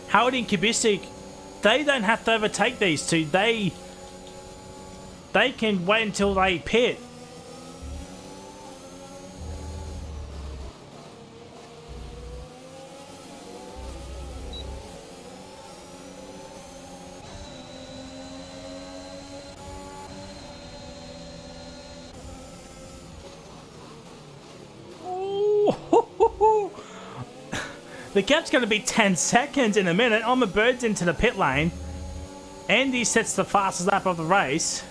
Howard and Kubisik, they don't have to overtake these two. They can wait until they pit. The gap's going to be 10 seconds in a minute. Alma Bird's into the pit lane. Andy sets the fastest lap of the race.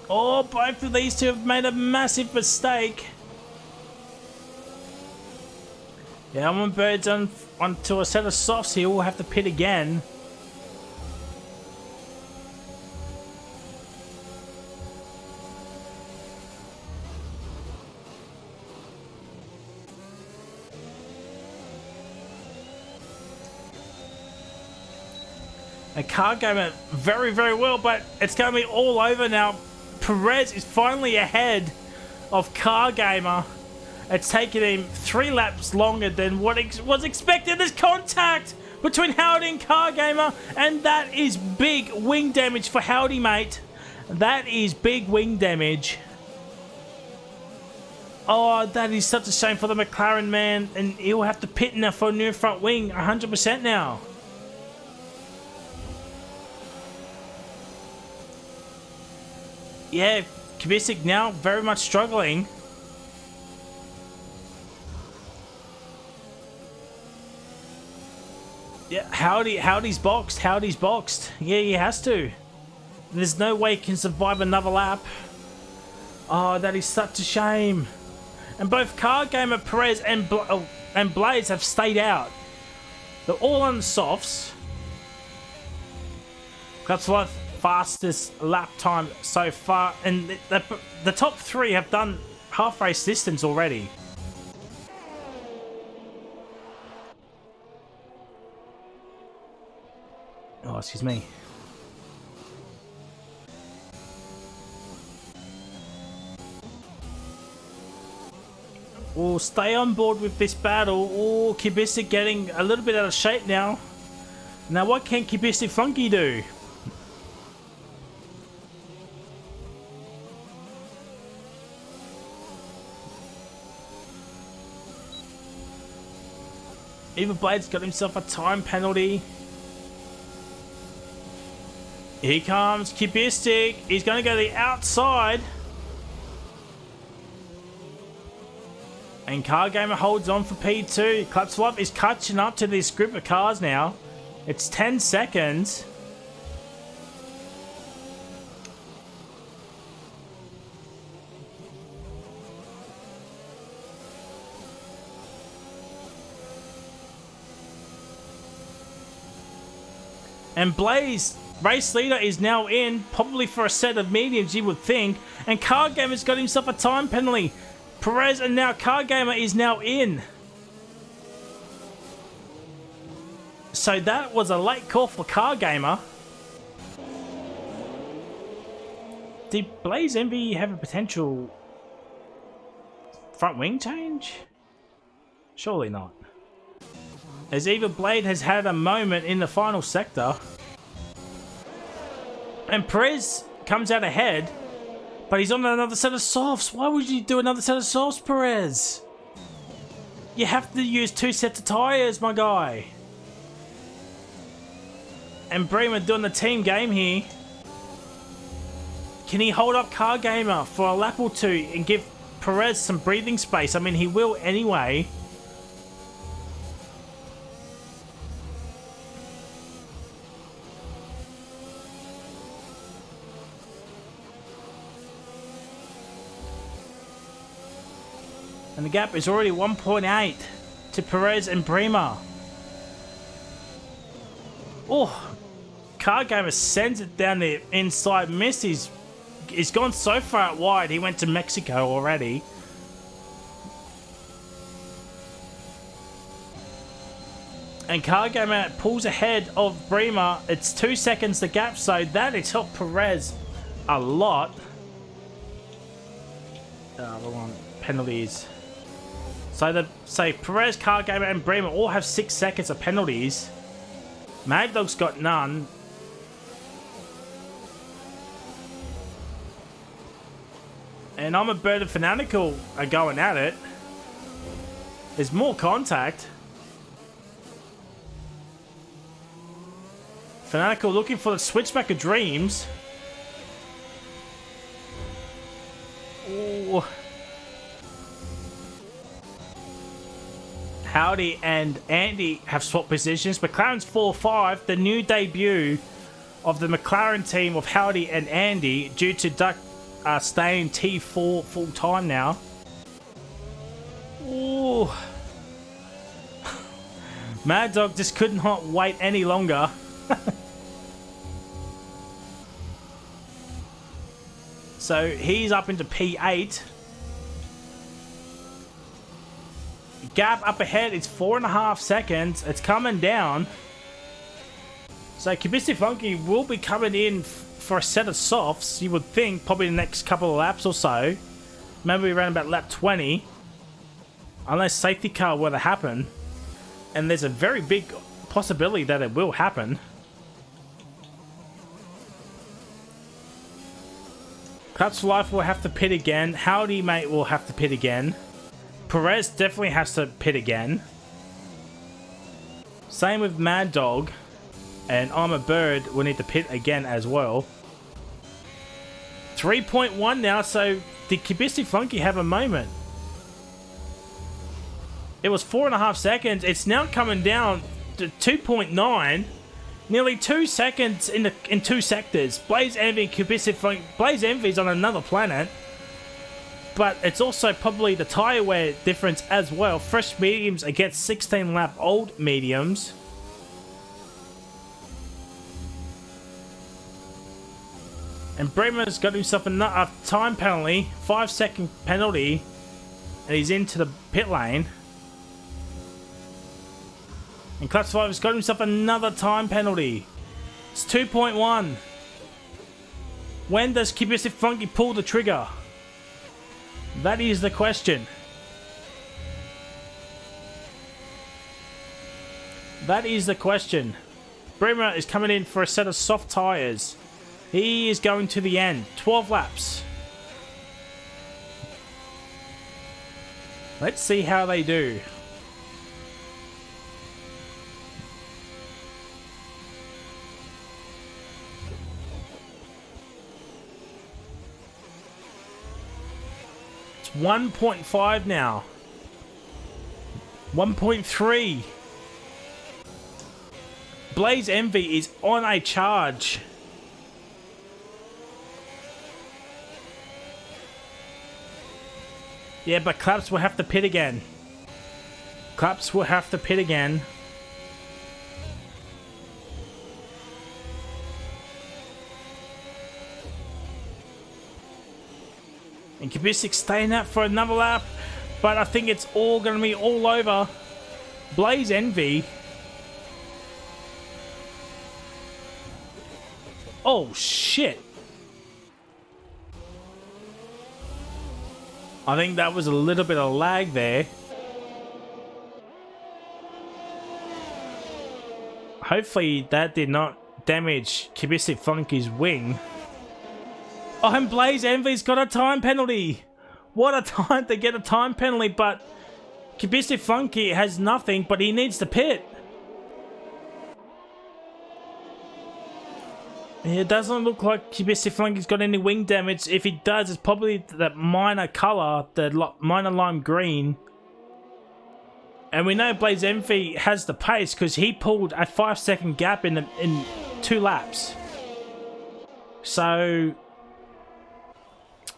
Oh, both of these two have made a massive mistake. Yeah, Alma Bird's onto a set of softs. He will have to pit again. A car game very, very well, but it's going to be all over now. Perez is finally ahead of Car Gamer. It's taken him 3 laps longer than what was expected. There's contact between Howdy and Car Gamer, and that is big wing damage for Howdy, mate. That is big wing damage. Oh, that is such a shame for the McLaren, man. And he'll have to pit now for a new front wing 100% now. Yeah, Kubisik now very much struggling. Yeah, Howdy's boxed. Howdy's boxed. Yeah, he has to. There's no way he can survive another lap. Oh, that is such a shame. And both Car Gamer, Perez, and Blaze have stayed out. They're all on the softs. That's what fastest lap time so far, and the top 3 have done half race distance already. Oh, excuse me. We'll stay on board with this battle. Oh, Kubisik getting a little bit out of shape now. Now, what can Kubisik Flunky do? Eva Blade's got himself a time penalty. Here comes Kubisik. He's going to go to the outside. And Car Gamer holds on for P2. Klapswap is catching up to this group of cars now. It's 10 seconds. And Blaze, race leader, is now in, probably for a set of mediums, you would think. And Car Gamer's got himself a time penalty. Perez and now Car Gamer is now in. So that was a late call for Car Gamer. Did Blaze Envy have a potential front wing change? Surely not. As Eva Blade has had a moment in the final sector. And Perez comes out ahead, but he's on another set of softs. Why would you do another set of softs, Perez? You have to use 2 sets of tyres, my guy. And Bremer doing the team game here. Can he hold up Car Gamer for a lap or two and give Perez some breathing space? I mean, he will anyway. And the gap is already 1.8 to Perez and Prima. Oh, Car Gamer sends it down the inside. He's gone so far out wide, he went to Mexico already. And Car Gamer pulls ahead of Prima. It's 2 seconds the gap, so that has helped Perez a lot. The one penalties. So Perez, Car Gamer, and Bremer all have 6 seconds of penalties. Mad Dog's got none. And I'm a Bird and Fanatical are going at it. There's more contact. Fanatical looking for the switchback of dreams. Ooh. Howdy and Andy have swapped positions. McLaren's 4-5, the new debut of the McLaren team of Howdy and Andy, due to Duck staying T4 full time now. Ooh. Mad Dog just could not wait any longer. So he's up into P8. Gap up ahead, it's 4.5 seconds. It's coming down. So Kibisi Funky will be coming in for a set of softs, you would think, probably the next couple of laps or so. Maybe around about lap 20. Unless safety car were to happen. And there's a very big possibility that it will happen. Cuts Life will have to pit again. Howdy Mate will have to pit again. Perez definitely has to pit again. Same with Mad Dog. And I'm a Bird will need to pit again as well. 3.1 now, so did Kibisi Funky have a moment? It was 4.5 seconds. It's now coming down to 2.9. Nearly 2 seconds in 2 sectors. Blaze Envy and Kibisi Funky. Blaze Envy's on another planet. But it's also probably the tyre wear difference as well. Fresh mediums against 16 lap old mediums. And Bremer's got himself a time penalty, 5-second penalty, and he's into the pit lane. And Clutch 5 has got himself another time penalty. It's 2.1. When does Kibisi Funky pull the trigger? That is the question. That is the question. Bremer is coming in for a set of soft tyres. He is going to the end. 12 laps. Let's see how they do. It's 1.5 now. 1.3. Blaze Envy is on a charge. Yeah, but Claps will have to pit again. Claps will have to pit again. And Kubisik staying out for another lap. But I think it's all going to be all over. Blaze Envy. Oh, shit. I think that was a little bit of lag there. Hopefully that did not damage Kibisi Funky's wing. Oh, and Blaze Envy's got a time penalty. What a time to get a time penalty, but Kibisi Funky has nothing, but he needs to pit. It doesn't look like Kibisi Flunky's got any wing damage. If he does, it's probably that minor colour, the minor lime green. And we know Blaze Envy has the pace because he pulled a 5-second gap in 2 laps. So,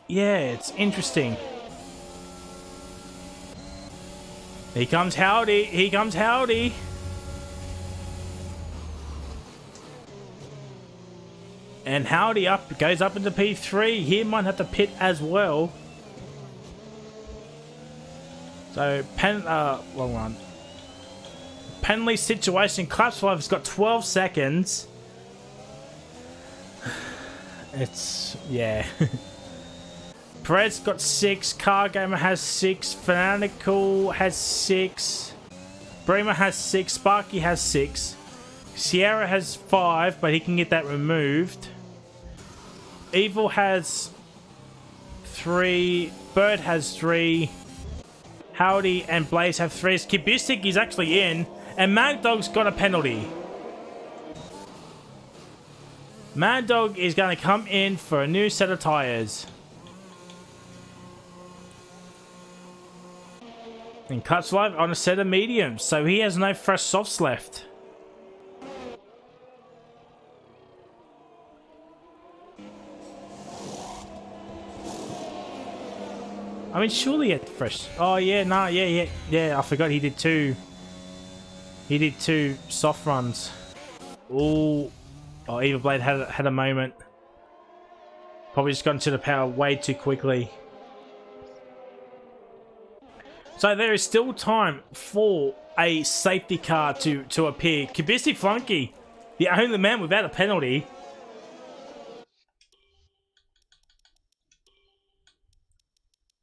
yeah, it's interesting. Here comes Howdy. Here comes Howdy. And Howdy goes up into P3. He might have to pit as well. So, long run. Penalty situation. Clapsfive has got 12 seconds. It's, yeah. Perez got 6. Car Gamer has 6. Fanatical has 6. Bremer has 6. Sparky has 6. Sierra has 5, but he can get that removed. Evil has 3. Bird has 3. Howdy and Blaze have 3. Kibistic is actually in. And Mad Dog's got a penalty. Mad Dog is going to come in for a new set of tyres. And Cuts Live on a set of mediums, so he has no fresh softs left. I mean, surely it fresh. Oh yeah, no, yeah. I forgot he did 2. He did 2 soft runs. Ooh. Oh, Evil Blade had a moment. Probably just got into the power way too quickly. So there is still time for a safety car to appear. Kibisi Flunky, the only man without a penalty.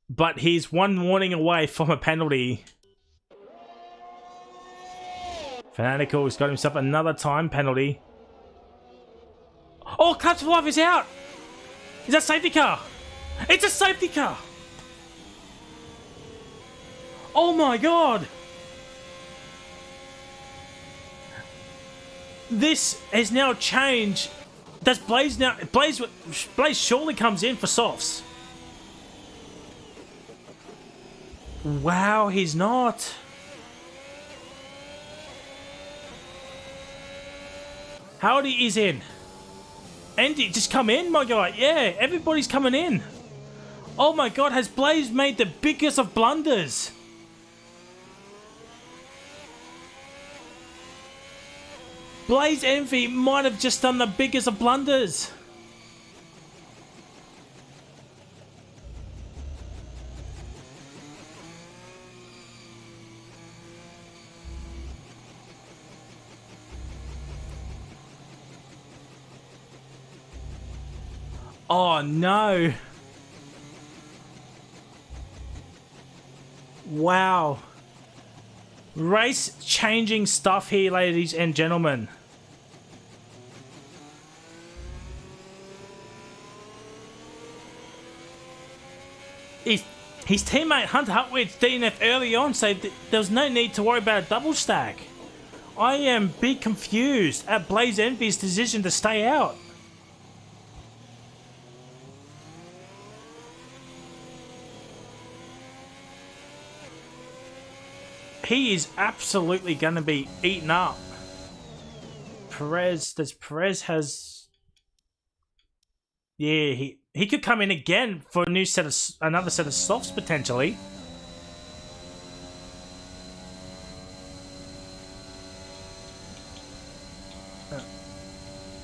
But he's 1 warning away from a penalty. Fanatical has got himself another time penalty. Oh, Claps for Life is out! Is that safety car? It's a safety car! Oh my god! This has now changed. Does Blaze now... Blaze surely comes in for softs. Wow, he's not. Howdy is in. Andy, just come in, my guy. Yeah, everybody's coming in. Oh my god, has Blaze made the biggest of blunders? Blaze Envy might have just done the biggest of blunders. Oh no. Wow. Race changing stuff here, ladies and gentlemen. His teammate Hunter Hutwitz DNF early on, so there was no need to worry about a double stack. I am big confused at Blaze Envy's decision to stay out. He is absolutely going to be eaten up. Perez has... Yeah, he could come in again for a new set of... another set of softs, potentially.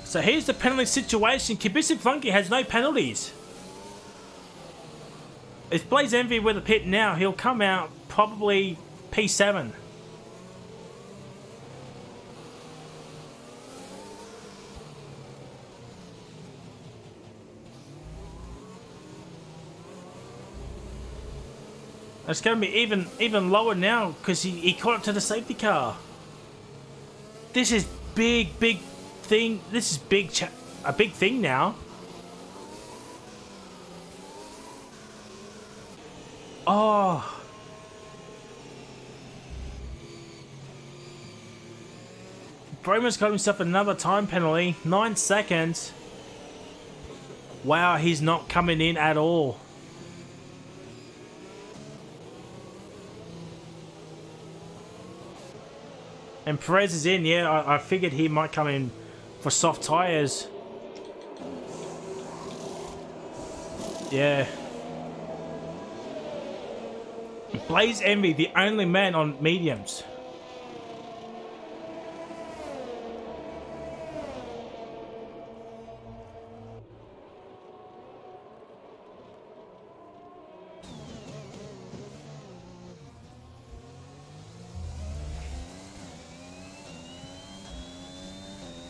So here's the penalty situation. Kibisi Funky has no penalties. If Blaze Envy were the pit now, he'll come out probably... P7. It's going to be even lower now because he caught up to the safety car. This is big thing. This is a big thing now. Oh. Broman's got himself another time penalty. 9 seconds. Wow, he's not coming in at all. And Perez is in, yeah. I figured he might come in for soft tyres. Yeah. Blaze Envy, the only man on mediums.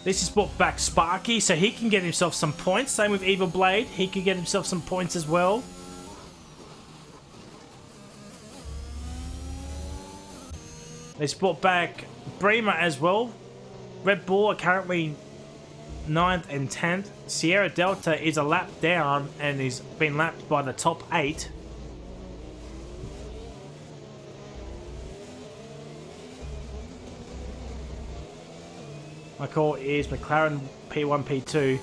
This has brought back Sparky, so he can get himself some points. Same with Evil Blade. He can get himself some points as well. They brought back Bremer as well. Red Bull are currently 9th and 10th. Sierra Delta is a lap down and is been lapped by the top 8. My call is McLaren P1, P2.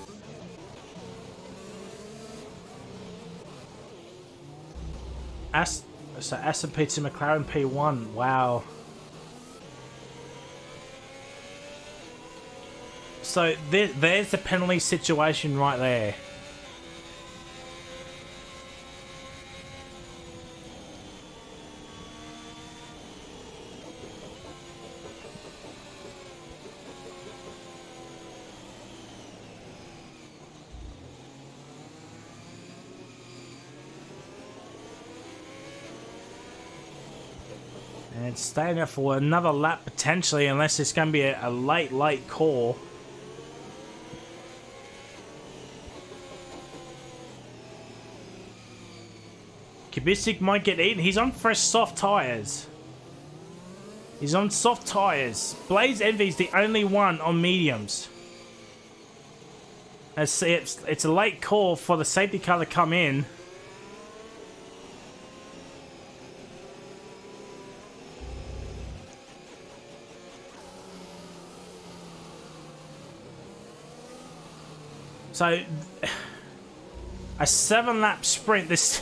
So Aston P2, McLaren P1. Wow. So there's the penalty situation right there. And it's staying there for another lap potentially, unless it's going to be a late call. Kubicek might get eaten. He's on fresh soft tyres. He's on soft tyres. Blaze Envy's the only one on mediums. It's a late call for the safety car to come in. So, a 7-lap sprint. This,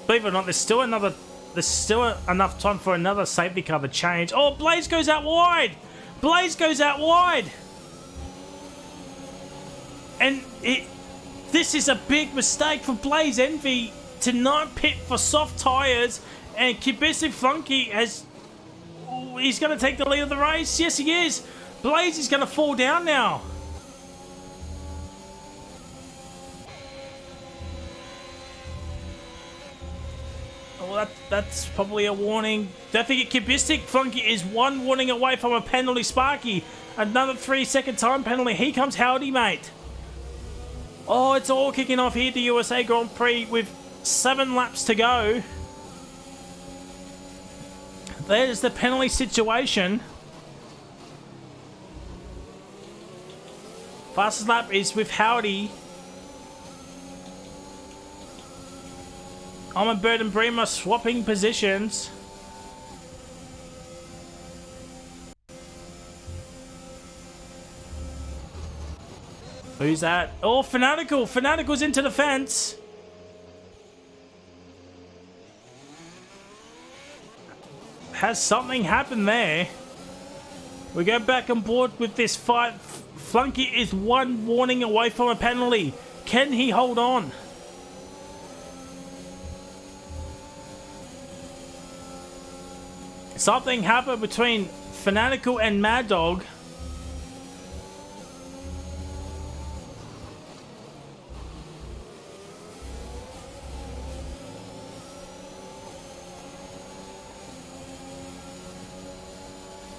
believe it or not, there's still enough time for another safety car to change. Oh, Blaze goes out wide. Blaze goes out wide. And this is a big mistake for Blaze Envy to not pit for soft tyres. And Kubicek Flunky he's going to take the lead of the race. Yes, he is. Blaze is going to fall down now. Well, that's probably a warning. Don't forget, Kubicek Flunky is one warning away from a penalty. Sparky, another 3-second time penalty. Here comes Howdy, mate. Oh, it's all kicking off here at the USA Grand Prix with 7 laps to go. There's the penalty situation. Fastest lap is with Howdy. Bird and Bremer swapping positions. Who's that? Oh, Fanatical. Fanatical's into the fence. Has something happened there? We go back on board with this fight. Flunky is one warning away from a penalty. Can he hold on? Something happened between Fanatical and Mad Dog.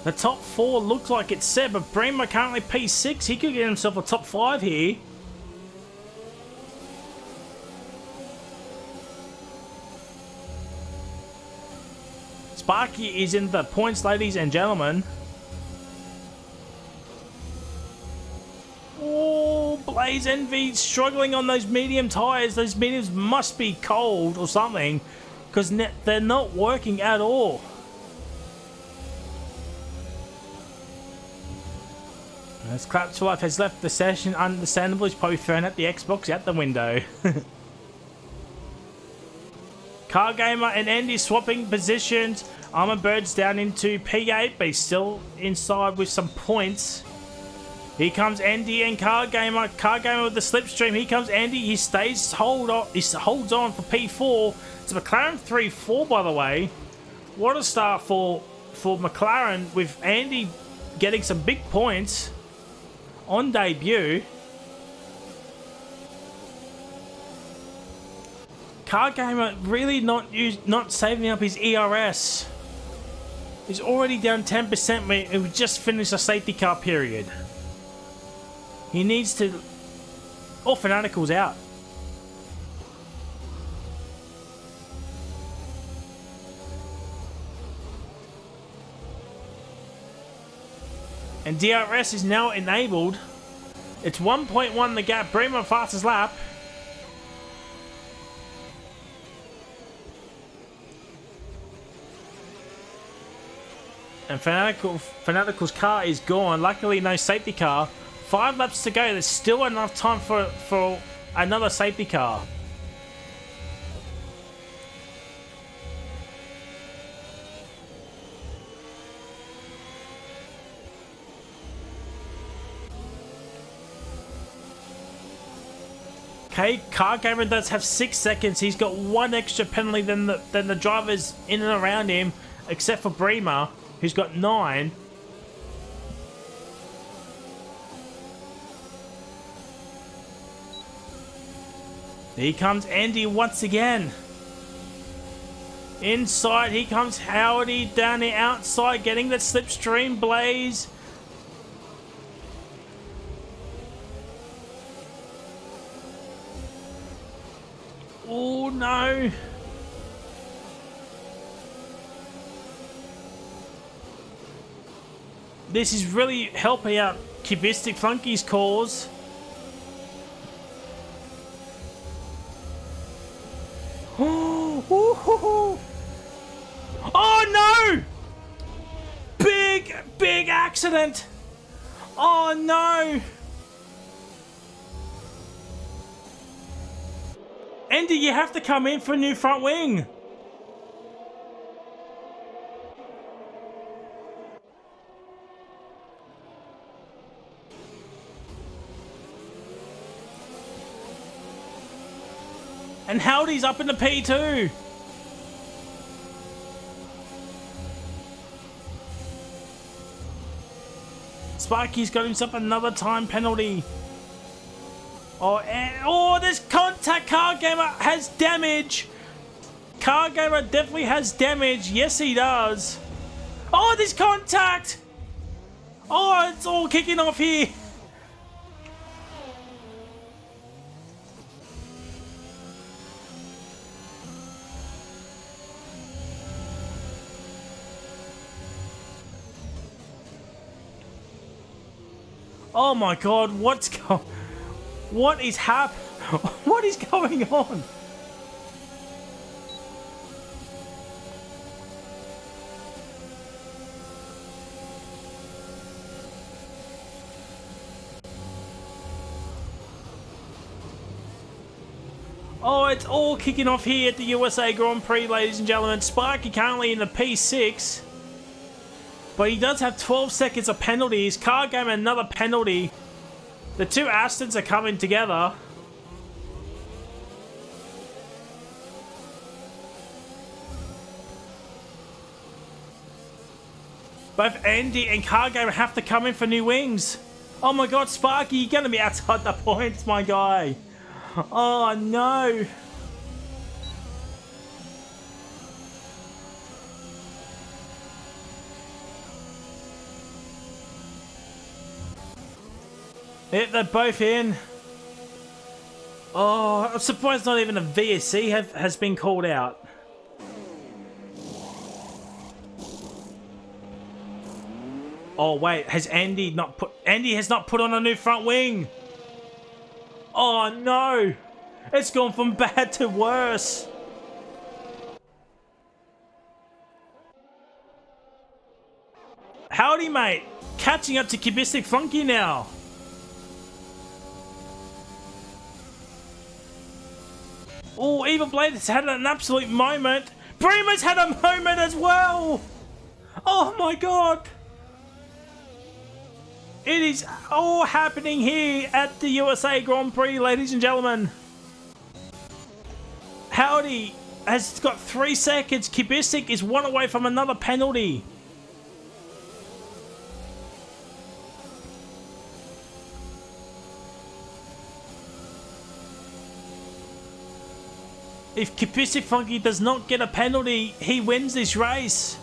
The top 4 looks like it's set, but Bremer currently P6. He could get himself a top 5 here. Sparky is in the points, ladies and gentlemen. Oh, Blaze Envy struggling on those medium tyres. Those mediums must be cold or something, because they're not working at all. As Clap to Life has left the session, understandable, he's probably thrown at the Xbox out the window. Car Gamer and Andy swapping positions. Armor Bird's down into P8, but he's still inside with some points. Here comes Andy and Car Gamer. Car Gamer with the slipstream. Here comes Andy. He holds on for P4. It's a McLaren 3-4, by the way. What a start for McLaren, with Andy getting some big points on debut. Car Gamer really not saving up his ERS. He's already down 10%. We just finished a safety car period. He needs to... Oh, Fanatical's out. And DRS is now enabled. It's 1.1 the gap. Bremer fastest lap. And Fanatical's car is gone. Luckily, no safety car. 5 laps to go. There's still enough time for another safety car. Okay, Car Gamer does have 6 seconds. He's got 1 extra penalty than the drivers in and around him, except for Bremer, who's got 9. Here comes Andy once again. Inside, here comes Howdy down the outside, getting the slipstream blaze. Oh no. This is really helping out Cubistic Flunky's cause. Oh no! Big accident! Oh no! Andy, you have to come in for a new front wing. And Howdy's up in the P2. Sparky's got himself another time penalty. Oh, this contact. Car Gamer has damage. Car Gamer definitely has damage. Yes, he does. Oh, this contact. Oh, it's all kicking off here. Oh my God, what is what is going on? Oh, it's all kicking off here at the USA Grand Prix, ladies and gentlemen. Sparky currently in the P6. But he does have 12 seconds of penalties. Car Gamer another penalty. The two Astons are coming together. Both Andy and Car Gamer have to come in for new wings. Oh my God, Sparky, you're going to be outside the points, my guy. Oh no. Yep, they're both in. Oh, I'm surprised not even a VSC has been called out. Oh wait, Andy has not put on a new front wing. Oh no, it's gone from bad to worse. Howdy, mate. catching up to Cubistic Flunky now. Oh, Evil Blade has had an absolute moment. Bremer's had a moment as well. Oh my god. It is all happening here at the USA Grand Prix, ladies and gentlemen. Howdy has got 3 seconds. Cubistic is 1 away from another penalty. If Cubistic Funky does not get a penalty, he wins this race.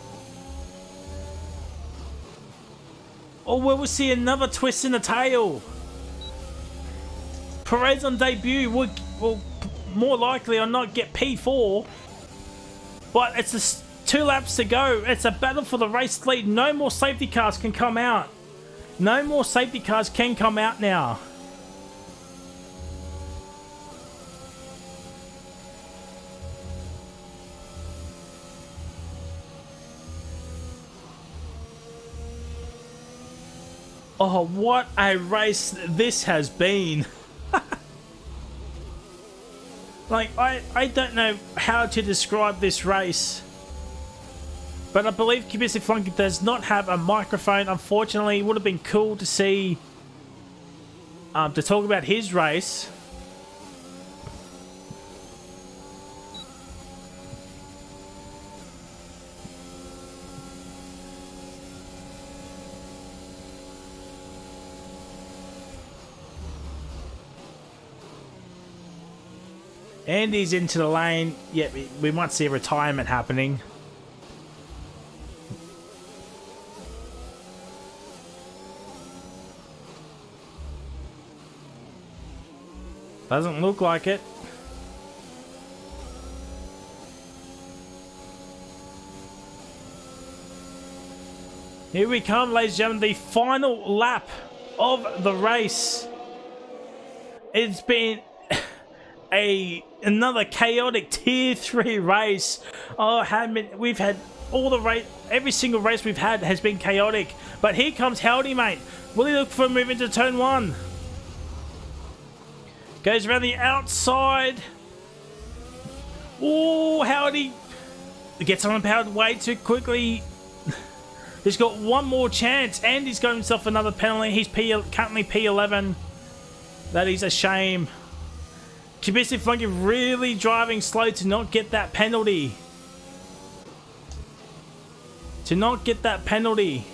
Or we will see another twist in the tail. Perez on debut will more likely or not get P4. But it's just 2 laps to go. It's a battle for the race lead. No more safety cars can come out. No more safety cars can come out now. Oh, what a race this has been. Like, I don't know how to describe this race. But I believe Cubistic Flunky does not have a microphone. Unfortunately, it would have been cool to see, to talk about his race. Andy's into the lane. Yeah, we might see a retirement happening. Doesn't look like it. Here we come, ladies and gentlemen, the final lap of the race. It's been another chaotic tier 3 race. Oh, we've had all the race, every single race we've had has been chaotic. But here comes Howdy, mate. Will he look for a move into turn 1? Goes around the outside. Oh, Howdy gets unpowered way too quickly. He's got one more chance, and he's got himself another penalty. He's currently P11. That is a shame. Cubistic Flunky really driving slow to not get that penalty. To not get that penalty.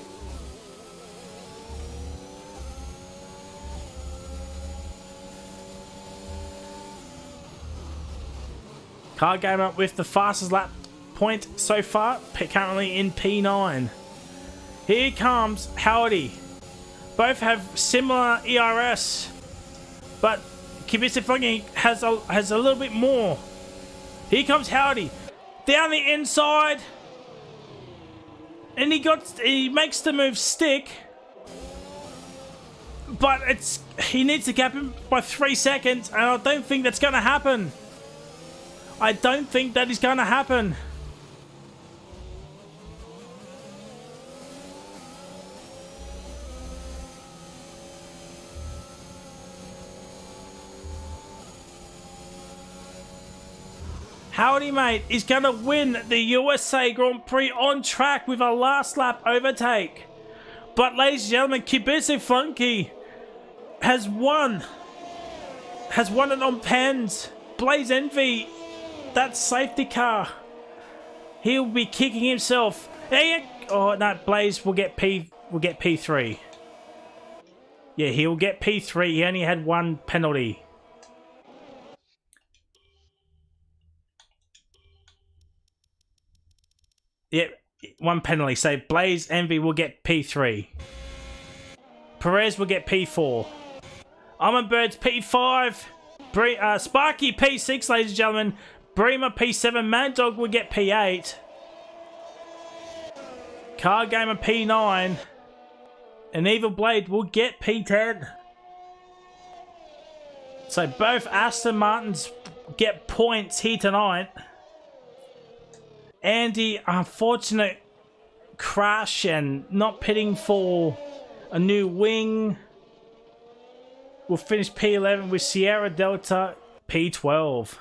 Car Gamer with the fastest lap point so far, currently in P9. Here comes Howdy. Both have similar ERS, but Cubistic Flunky has a little bit more. Here comes Howdy down the inside, and he makes the move stick, but he needs to gap him by 3 seconds, and I don't think that's going to happen. I don't think that is going to happen. Howdy, mate, is going to win the USA Grand Prix on track with a last lap overtake. But, ladies and gentlemen, Cubistic Flunky has won. Has won it on pens. Blaze Envy, that safety car, he'll be kicking himself. Oh no, Blaze will get P3. Yeah, he'll get P3. He only had 1 penalty. Yep, 1 penalty. So Blaze Envy will get P3. Perez will get P4. Almond Birds P5. Sparky P6, ladies and gentlemen. Bremer P7. Mad Dog will get P8. Car Gamer P9. And Evil Blade will get P10. So both Aston Martins get points here tonight. Andy, unfortunate crash and not pitting for A new wing. We'll finish P11 with Sierra Delta P12.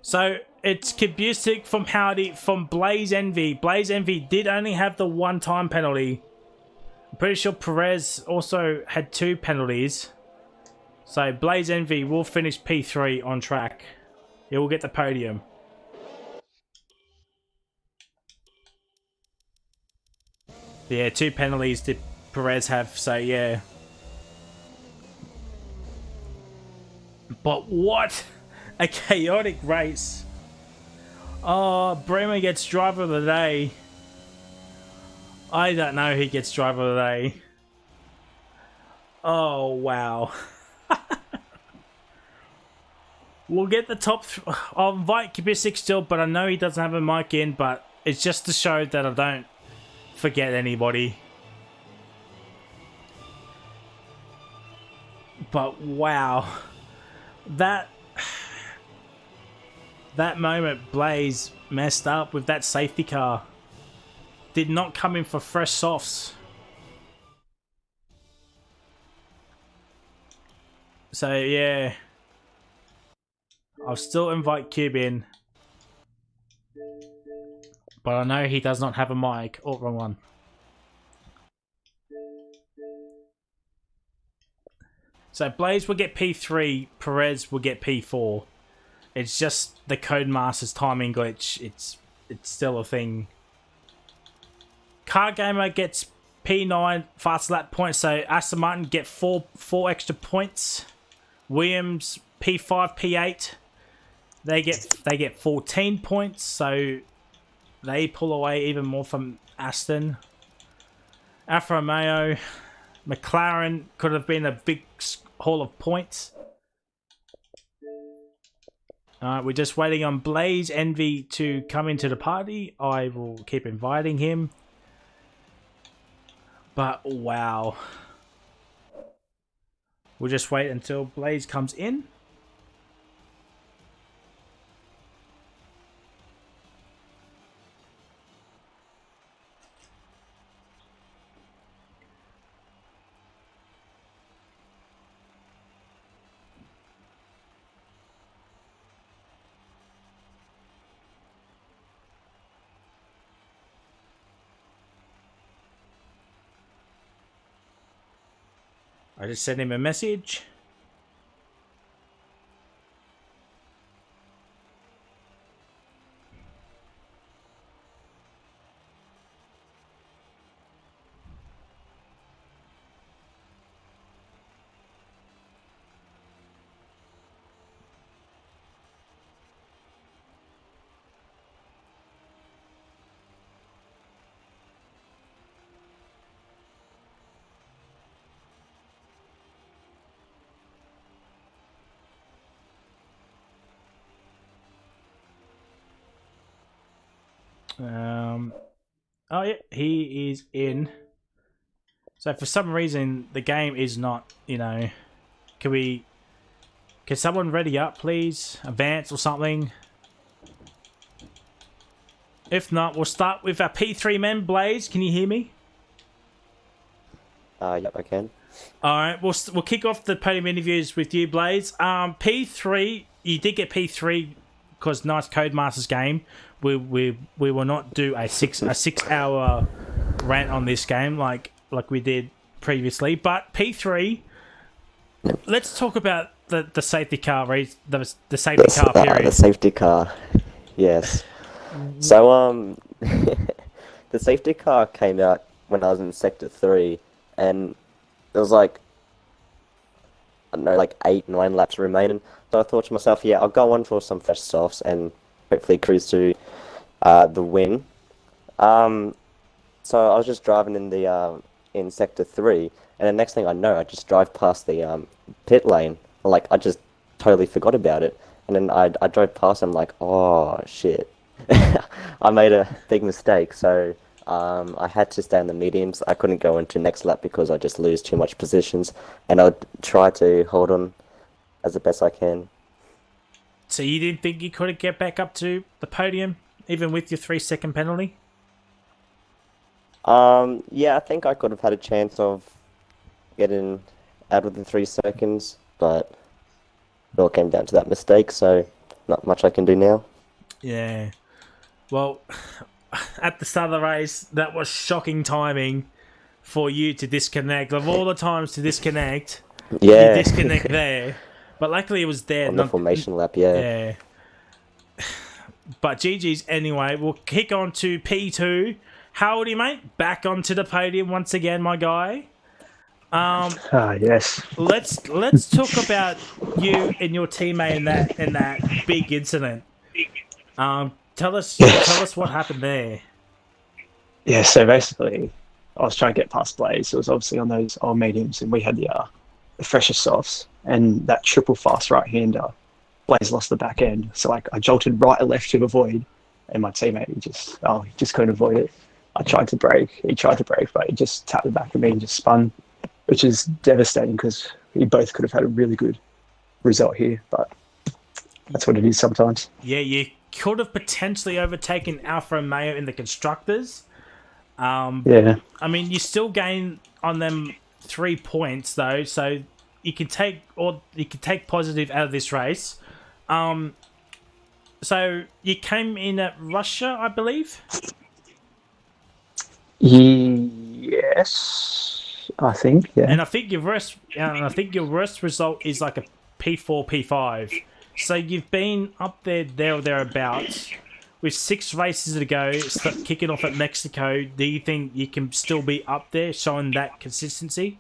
So it's Kubusic from Howdy from Blaze Envy. Blaze Envy did only have the one-time penalty. I'm pretty sure Perez also had 2 penalties. So Blaze Envy will finish P3 on track. He will get the podium. Yeah, 2 penalties did Perez have, so yeah. But what a chaotic race. Oh, Bremer gets driver of the day. I don't know who gets driver of the day. Oh, wow. We'll get the top... I'll invite Kubusic still, but I know he doesn't have a mic in, but it's just to show that I don't forget anybody. But wow. That moment Blaze messed up with that safety car. Did not come in for fresh softs. So yeah. I'll still invite Cube in. But I know he does not have a mic. Oh, wrong one. So Blaze will get P3, Perez will get P4. It's just the Codemasters timing glitch. It's still a thing. Car Gamer gets P9 fast lap points, so Aston Martin get four extra points. Williams P5, P8. They get 14 points, so they pull away even more from Aston. Alfa Romeo, McLaren could have been a big haul of points. Alright, we're just waiting on Blaze Envy to come into the party. I will keep inviting him. But wow. We'll just wait until Blaze comes in. I just sent him a message. Oh yeah, he is in. So for some reason the game is not, can someone ready up please? Advance or something? If not, we'll start with our P3 men. Blaze, can you hear me? Yep, I can. Alright, we'll kick off the podium interviews with you, Blaze. P3, you did get P3 because nice Codemasters game. We will not do a 6 hour rant on this game like we did previously. But P3, let's talk about the safety car race, the safety car period. The safety car, yes. So the safety car came out when I was in Sector 3, and there was like, I don't know, like 8-9 laps remaining. So I thought to myself, yeah, I'll go on for some fresh softs and hopefully cruise to the win. So I was just driving in Sector 3, and the next thing I know, I just drive past the pit lane. Like, I just totally forgot about it. And then I drove past, and I'm like, oh, shit. I made a big mistake, so I had to stay in the mediums. I couldn't go into next lap because I just lose too much positions, and I'll try to hold on as the best I can. So you didn't think you could get back up to the podium, even with your 3-second penalty? Yeah, I think I could have had a chance of getting out of the 3 seconds, but it all came down to that mistake, so not much I can do now. Yeah. Well, at the start of the race, that was shocking timing for you to disconnect. Of all the times to disconnect, Yeah. you disconnect there. But luckily it was there. On the formation lap, yeah. Yeah. But GG's anyway. We'll kick on to P2. Howdy, mate. Back onto the podium once again, my guy. Yes. Let's talk about you and your teammate in that big incident. Tell us what happened there. Yeah, so basically, I was trying to get past Blaze. It was obviously on those old mediums, and we had the freshest softs, and that triple fast right-hander. Blaze lost the back end, so like I jolted right and left to avoid, and my teammate he just couldn't avoid it. I tried to brake, he tried to brake, but he just tapped the back of me and just spun, which is devastating because we both could have had a really good result here, but that's what it is sometimes. Yeah, you could have potentially overtaken Alpha and Mayo in the constructors. Yeah. I mean, you still gain on them 3 points though, so you can take positive out of this race. So you came in at Russia, I believe. Yes, I think. Yeah. And I think your worst result is like a P4, P5. So you've been up there or thereabouts. With 6 races to go, kicking off at Mexico, do you think you can still be up there, showing that consistency?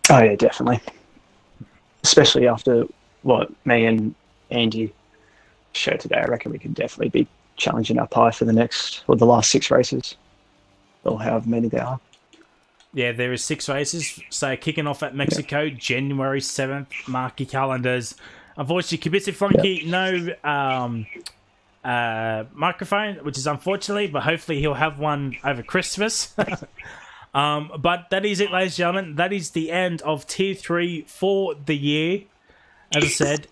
Oh yeah, definitely. Especially after what me and Andy showed today, I reckon we can definitely be challenging up high for the last 6 races, or however many there are. Yeah, there is 6 races. So kicking off at Mexico, January 7th. Mark your calendars. Unfortunately, Kibitsu Flunky, no microphone, which is unfortunately, but hopefully he'll have one over Christmas. But that is it, ladies and gentlemen. That is the end of Tier 3 for the year. As I said,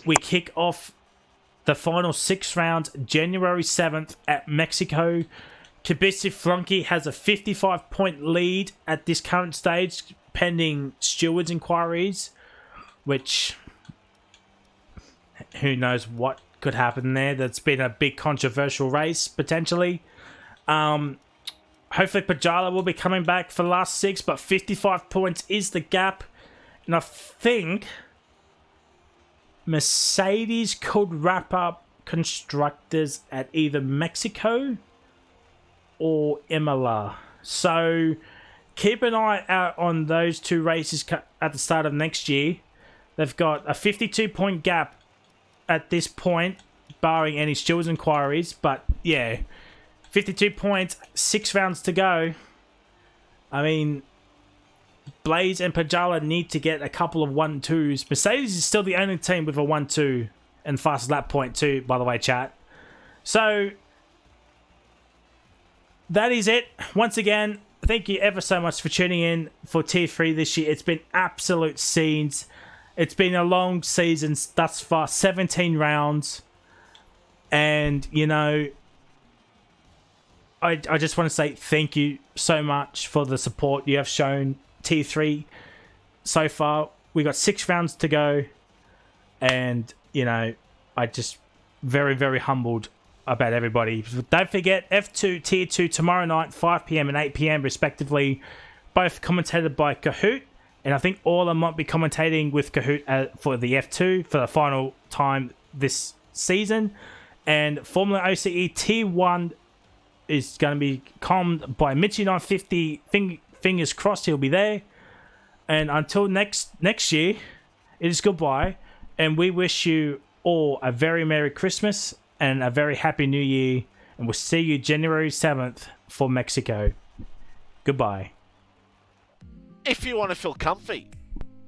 we kick off the final 6 rounds January 7th at Mexico. Kibitsu Flunky has a 55-point lead at this current stage, pending stewards' inquiries, which who knows what could happen there. That's been a big controversial race, potentially. Hopefully Pajala will be coming back for the last 6, but 55 points is the gap. And I think Mercedes could wrap up constructors at either Mexico or Imola. So keep an eye out on those 2 races at the start of next year. They've got a 52-point gap at this point, barring any stewards' inquiries. But yeah, 52 points, 6 rounds to go. I mean, Blaze and Pajala need to get a couple of 1-2s. Mercedes is still the only team with a 1-2 and fastest lap point too, by the way, chat. So that is it. Once again, thank you ever so much for tuning in for Tier 3 this year. It's been absolute scenes. It's been a long season thus far, 17 rounds. And, you know, I just want to say thank you so much for the support you have shown Tier 3 so far. We got 6 rounds to go. And, you know, I just very, very humbled about everybody. Don't forget, F2 Tier 2 tomorrow night, 5 p.m. and 8 p.m. respectively. Both commentated by Kahoot. And I think all I might be commentating with Kahoot for the F2 for the final time this season. And FormulaOCE Tier 1 is going to be commed by Mitchy950. Fingers crossed he'll be there. And until next year, it is goodbye. And we wish you all a very Merry Christmas and a very Happy New Year. And we'll see you January 7th for Mexico. Goodbye. If you want to feel comfy,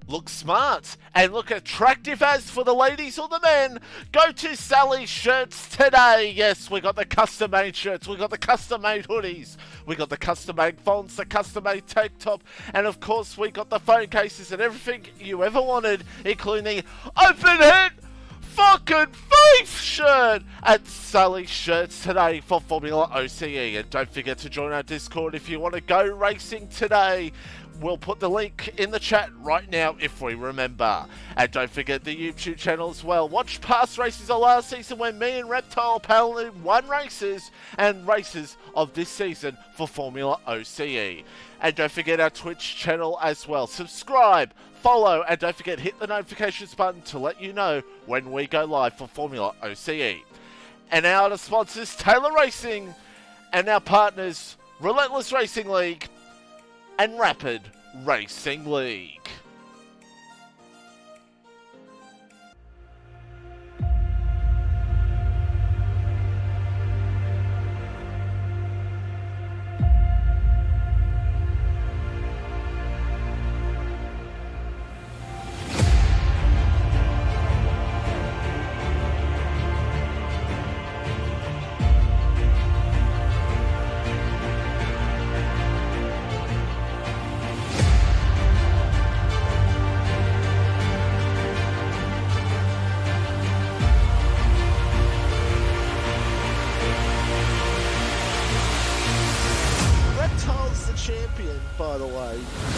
look smart, and look attractive as for the ladies or the men, go to Sally's Shirts today. Yes, we got the custom-made shirts, we got the custom-made hoodies, we got the custom-made fonts, the custom-made tank top, and of course we got the phone cases and everything you ever wanted, including the open-head fucking phone! life shirt at Sully Shirts today for Formula OCE. And don't forget to join our Discord if you want to go racing today. We'll put the link in the chat right now if we remember. And don't forget the YouTube channel as well. Watch past races of last season when me and Reptile paddled won races and races of this season for Formula OCE. And don't forget our Twitch channel as well. Subscribe, follow, and don't forget hit the notifications button to let you know when we go live for Formula OCE. And our other sponsors, Taylor Racing, and our partners, Relentless Racing League and Rapid Racing League. Reptile's the champion, by the way.